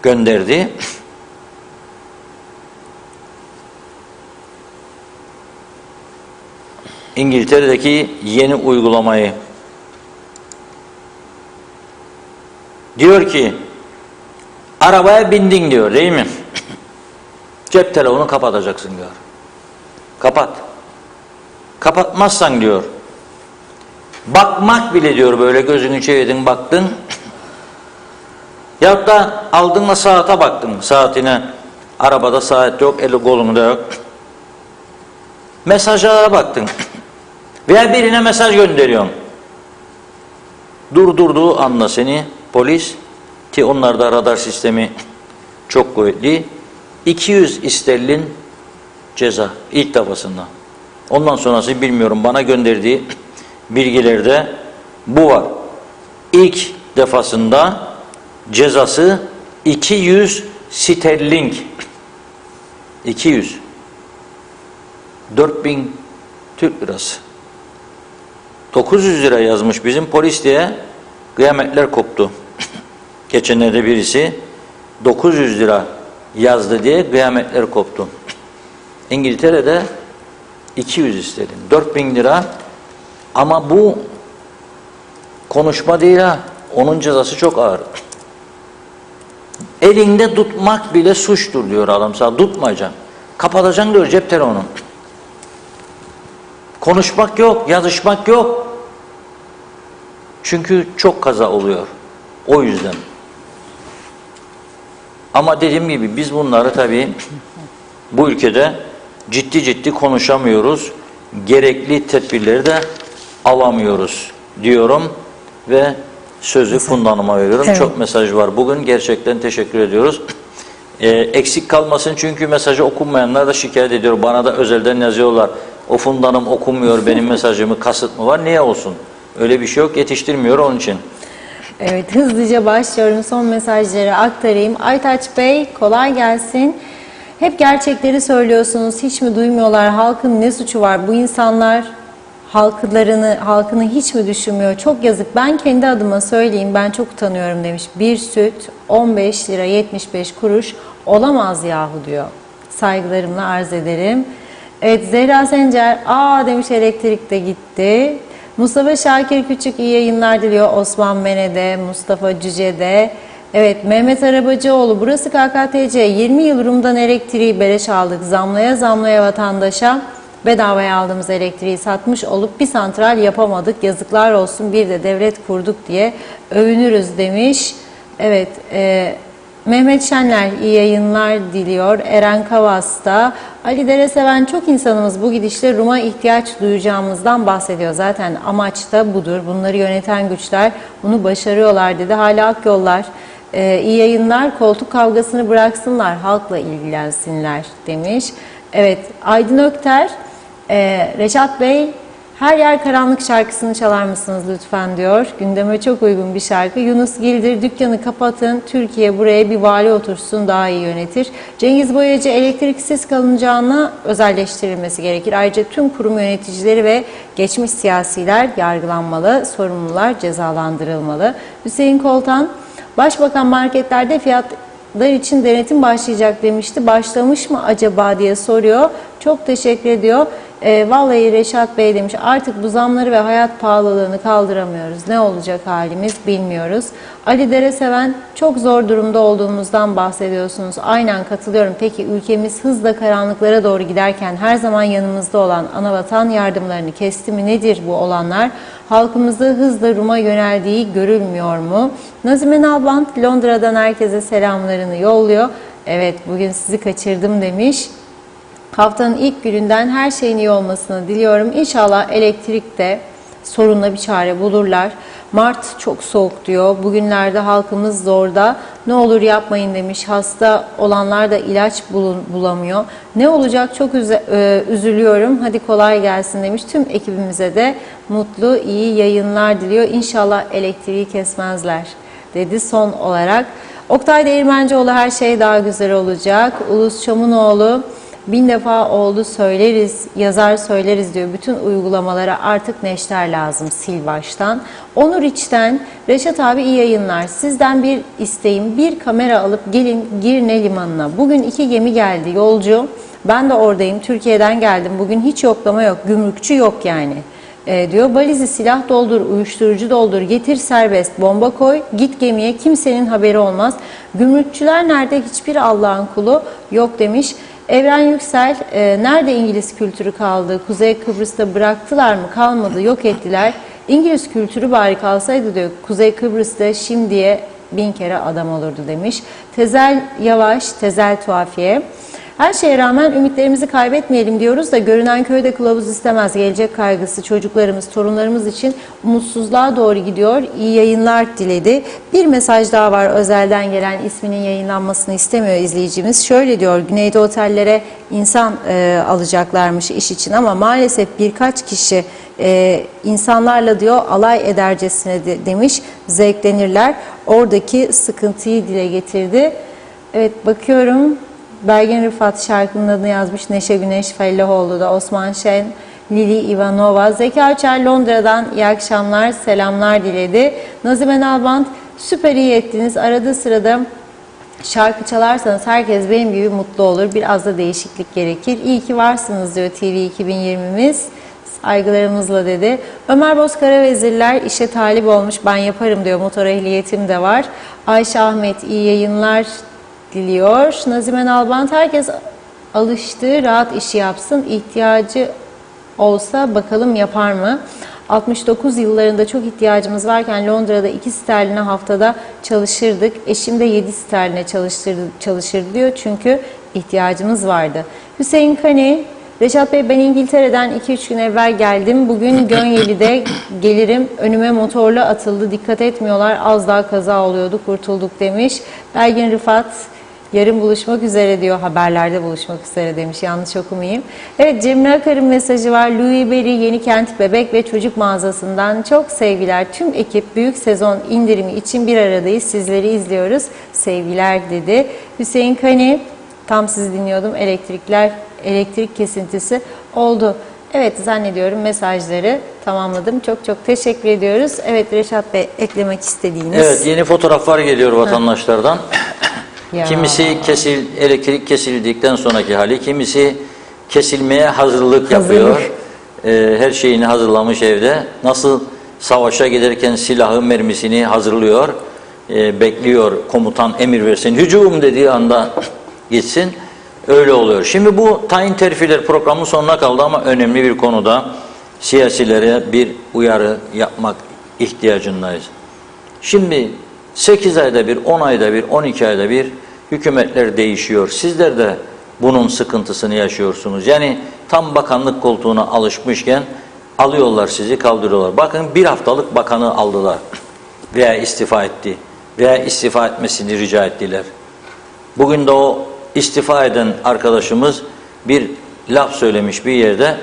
gönderdi. İngiltere'deki yeni uygulamayı. Diyor ki arabaya bindin diyor değil mi? Cep telefonu kapatacaksın diyor. Kapat. Kapatmazsan diyor. Bakmak bile diyor böyle gözünü çevirdin baktın. Yahut da aldın da saate baktın. Saatine. Arabada saat yok, eli kolunda yok. Mesajlara baktın. Veya birine mesaj gönderiyorsun. Durdurduğu anda seni polis, ki onlarda radar sistemi çok kuvvetli, 200 sterlin ceza ilk defasında. Ondan sonrası bilmiyorum, bana gönderdiği bilgilerde bu var. İlk defasında cezası 200 sterling. 200. 4000 Türk lirası. 900 lira yazmış bizim polis diye kıyametler koptu. Geçenlerde birisi 900 lira yazdı diye kıyametler koptu. İngiltere'de 200 istedim. 4000 lira ama bu konuşma değil ha. Onun cezası çok ağır. Elinde tutmak bile suçtur diyor adam sana. Tutmayacaksın. Kapatacaksın diyor cep telefonu. Konuşmak yok, yazışmak yok. Çünkü çok kaza oluyor. O yüzden. Ama dediğim gibi biz bunları tabii bu ülkede ciddi konuşamıyoruz. Gerekli tedbirleri de alamıyoruz diyorum ve sözü Funda Hanım'a veriyorum. Evet. Çok mesaj var. Bugün gerçekten teşekkür ediyoruz. Eksik kalmasın çünkü mesajı okunmayanlar da şikayet ediyor. Bana da özelden yazıyorlar. O Funda Hanım okunmuyor, benim mesajımı kasıt mı var? Niye olsun? Öyle bir şey yok, yetiştirmiyor onun için. Evet, hızlıca başlıyorum. Son mesajları aktarayım. Aytaç Bey, kolay gelsin. Hep gerçekleri söylüyorsunuz, hiç mi duymuyorlar? Halkın ne suçu var? Bu insanlar halkını hiç mi düşünmüyor? Çok yazık. Ben kendi adıma söyleyeyim, ben çok utanıyorum demiş. Bir süt 15 lira 75 kuruş olamaz yahu diyor. Saygılarımla arz ederim. Evet, Zehra Sencer, demiş elektrik de gitti. Mustafa Şakir Küçük iyi yayınlar diliyor. Osman Mene'de, Mustafa Cüce'de. Evet, Mehmet Arabacıoğlu, burası KKTC. 20 yıl Rum'dan elektriği beleş aldık. Zamlaya vatandaşa bedavaya aldığımız elektriği satmış olup bir santral yapamadık. Yazıklar olsun, bir de devlet kurduk diye övünürüz demiş. Evet, Mehmet Şenler iyi yayınlar diliyor. Eren Kavas'ta. Ali Dereseven, çok insanımız bu gidişle Rum'a ihtiyaç duyacağımızdan bahsediyor. Zaten amaç da budur. Bunları yöneten güçler bunu başarıyorlar dedi. Hala Akyollar. İyi yayınlar, koltuk kavgasını bıraksınlar, halkla ilgilensinler demiş. Evet, Aydın Ökter, Reşat Bey, her yer karanlık şarkısını çalar mısınız lütfen diyor. Gündeme çok uygun bir şarkı. Yunus Gildir, dükkanı kapatın, Türkiye buraya bir vali otursun, daha iyi yönetir. Cengiz Boyacı, elektriksiz kalınacağına özelleştirilmesi gerekir. Ayrıca tüm kurum yöneticileri ve geçmiş siyasiler yargılanmalı, sorumlular cezalandırılmalı. Hüseyin Koltan, Başbakan marketlerde fiyatlar için denetim başlayacak demişti. Başlamış mı acaba diye soruyor. Çok teşekkür ediyor. Vallahi Reşat Bey demiş, artık bu zamları ve hayat pahalılığını kaldıramıyoruz. Ne olacak halimiz bilmiyoruz. Ali Dereseven, çok zor durumda olduğumuzdan bahsediyorsunuz. Aynen katılıyorum. Peki ülkemiz hızla karanlıklara doğru giderken her zaman yanımızda olan anavatan yardımlarını kesti mi? Nedir bu olanlar? Halkımızda hızla Rum'a yöneldiği görülmüyor mu? Nazime Nalbant Londra'dan herkese selamlarını yolluyor. Evet, bugün sizi kaçırdım demiş. Haftanın ilk gününden her şeyin iyi olmasını diliyorum. İnşallah elektrikte sorunla bir çare bulurlar. Mart çok soğuk diyor. Bugünlerde halkımız zorda. Ne olur yapmayın demiş. Hasta olanlar da ilaç bulamıyor. Ne olacak, çok üzülüyorum. Hadi kolay gelsin demiş. Tüm ekibimize de mutlu, iyi yayınlar diliyor. İnşallah elektriği kesmezler dedi son olarak. Oktay Değirmencioğlu, her şey daha güzel olacak. Ulus Çomunoğlu, 1000 defa oldu söyleriz, yazar söyleriz diyor. Bütün uygulamalara artık neşter lazım, sil baştan. Onur İç'ten, Reşat abi iyi yayınlar. Sizden bir isteğim, bir kamera alıp gelin Girne limanına. Bugün 2 gemi geldi, yolcu. Ben de oradayım, Türkiye'den geldim. Bugün hiç yoklama yok, gümrükçü yok yani. Diyor, valizi silah doldur, uyuşturucu doldur, getir serbest, bomba koy, git gemiye, kimsenin haberi olmaz. Gümrükçüler nerede? Hiçbir Allah'ın kulu yok demiş. Evren Yüksel, nerede İngiliz kültürü kaldı? Kuzey Kıbrıs'ta bıraktılar mı? Kalmadı, yok ettiler. İngiliz kültürü bari kalsaydı diyor. Kuzey Kıbrıs'ta şimdiye 1000 kere adam olurdu demiş. Tezel Yavaş, Tezel Tuhafiye. Her şeye rağmen ümitlerimizi kaybetmeyelim diyoruz da görünen köyde kılavuz istemez. Gelecek kaygısı çocuklarımız, torunlarımız için umutsuzluğa doğru gidiyor. İyi yayınlar diledi. Bir mesaj daha var özelden gelen, isminin yayınlanmasını istemiyor izleyicimiz. Şöyle diyor, Güneyde otellere insan alacaklarmış iş için ama maalesef birkaç kişi insanlarla diyor alay edercesine demiş, zevklenirler. Oradaki sıkıntıyı dile getirdi. Evet, bakıyorum. Belgin Rıfat şarkının adını yazmış. Neşe Güneş Fellahoğlu da, Osman Şen, Lili Ivanova. Zeki Açar Londra'dan iyi akşamlar, selamlar diledi. Nazime Nalbant, süper iyi ettiniz. Arada sırada şarkı çalarsanız herkes benim gibi mutlu olur. Biraz da değişiklik gerekir. İyi ki varsınız diyor TV 2020'miz. Saygılarımızla dedi. Ömer Bozkara Vezirler, işe talip olmuş, ben yaparım diyor. Motor ehliyetim de var. Ayşe Ahmet, iyi yayınlar diliyor. Nazime Nalbant, herkes alıştı, rahat işi yapsın, ihtiyacı olsa bakalım yapar mı? 69 yıllarında çok ihtiyacımız varken Londra'da 2 sterline haftada çalışırdık. Eşim de 7 sterline çalışırdı diyor çünkü ihtiyacımız vardı. Hüseyin Kani, Reşat Bey, ben İngiltere'den 2-3 gün evvel geldim. Bugün Gönyeli'de gelirim. Önüme motorla atıldı. Dikkat etmiyorlar. Az daha kaza oluyordu. Kurtulduk demiş. Belgin Rıfat, yarın buluşmak üzere diyor. Haberlerde buluşmak üzere demiş. Yanlış okumayayım. Evet, Cemre Akar'ın mesajı var. Louis Berry Yenikent Bebek ve Çocuk Mağazası'ndan çok sevgiler. Tüm ekip büyük sezon indirimi için bir aradayız. Sizleri izliyoruz. Sevgiler dedi. Hüseyin Kani, tam sizi dinliyordum. Elektrik kesintisi oldu. Evet, zannediyorum mesajları tamamladım. Çok çok teşekkür ediyoruz. Evet Reşat Bey, eklemek istediğiniz. Evet, yeni fotoğraflar geliyor vatandaşlardan. Kimisi elektrik kesildikten sonraki hali, kimisi kesilmeye hazırlık yapıyor. Her şeyini hazırlamış evde. Nasıl savaşa giderken silahı, mermisini hazırlıyor. Bekliyor komutan emir versin. Hücum dediği anda gitsin. Öyle oluyor. Şimdi bu tayin terfiler programının sonuna kaldı ama önemli bir konuda siyasilere bir uyarı yapmak ihtiyacındayız. Şimdi 8 ayda bir, 10 ayda bir, 12 ayda bir hükümetler değişiyor. Sizler de bunun sıkıntısını yaşıyorsunuz. Yani tam bakanlık koltuğuna alışmışken alıyorlar sizi, kaldırıyorlar. Bakın, bir haftalık bakanı aldılar veya istifa etti. veya istifa etmesini rica ettiler. Bugün de o istifa eden arkadaşımız bir laf söylemiş bir yerde.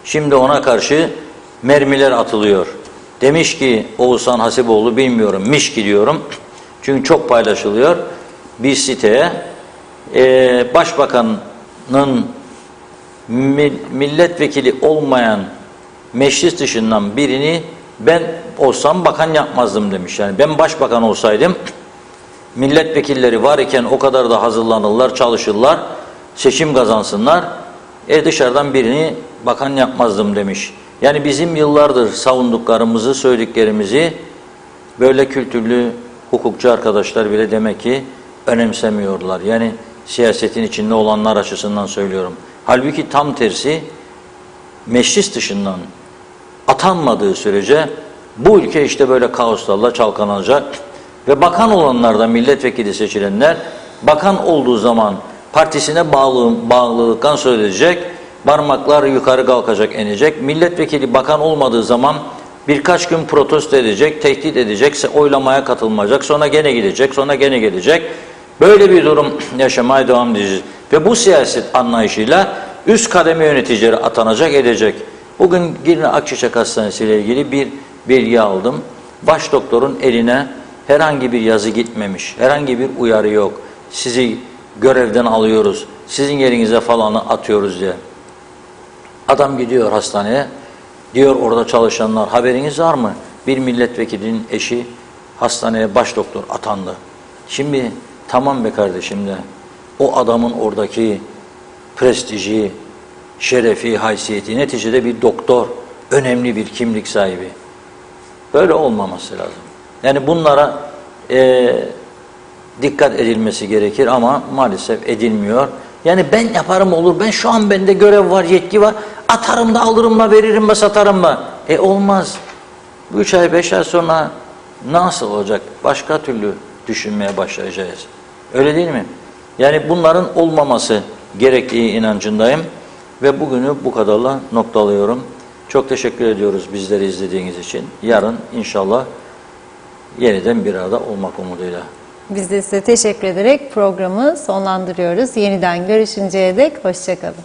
Şimdi ona karşı mermiler atılıyor. Demiş ki Oğuzhan Hasipoğlu, bilmiyorum, miş diyorum. Çünkü çok paylaşılıyor. Bir siteye başbakanın milletvekili olmayan meclis dışından birini ben olsam bakan yapmazdım demiş. Yani ben başbakan olsaydım milletvekilleri var iken o kadar da hazırlanırlar, çalışırlar, seçim kazansınlar. Dışarıdan birini bakan yapmazdım demiş. Yani bizim yıllardır savunduklarımızı, söylediklerimizi böyle kültürlü hukukçu arkadaşlar bile demek ki önemsemiyorlar. Yani siyasetin içinde olanlar açısından söylüyorum. Halbuki tam tersi, meclis dışından atanmadığı sürece bu ülke işte böyle kaoslarla çalkalanacak ve bakan olanlar da, milletvekili seçilenler, bakan olduğu zaman partisine bağlılıktan söyleyecek, parmaklar yukarı kalkacak, inecek. Milletvekili bakan olmadığı zaman birkaç gün protesto edecek, tehdit edecek, oylamaya katılmayacak, sonra gene gidecek, sonra gene gelecek. Böyle bir durum yaşamaya devam edeceğiz. Ve bu siyaset anlayışıyla üst kademe yöneticileri atanacak, edecek. Bugün Girne Akçiçek Hastanesi ile ilgili bir bilgi aldım. Baş doktorun eline herhangi bir yazı gitmemiş, herhangi bir uyarı yok. Sizi görevden alıyoruz, sizin yerinize falanı atıyoruz diye. Adam gidiyor hastaneye, diyor orada çalışanlar, haberiniz var mı? Bir milletvekilinin eşi hastaneye baş doktor atandı. Şimdi tamam be kardeşim de, o adamın oradaki prestiji, şerefi, haysiyeti, neticede bir doktor, önemli bir kimlik sahibi. Böyle olmaması lazım. Yani bunlara dikkat edilmesi gerekir ama maalesef edilmiyor. Yani ben yaparım olur, ben şu an bende görev var, yetki var, atarım da alırım da veririm da satarım da. Olmaz. 3 ay 5 ay sonra nasıl olacak? Başka türlü düşünmeye başlayacağız. Öyle değil mi? Yani bunların olmaması gerektiği inancındayım ve bugünü bu kadarla noktalıyorum. Çok teşekkür ediyoruz bizleri izlediğiniz için. Yarın inşallah yeniden bir arada olmak umuduyla. Biz de size teşekkür ederek programı sonlandırıyoruz. Yeniden görüşünceye dek hoşça kalın.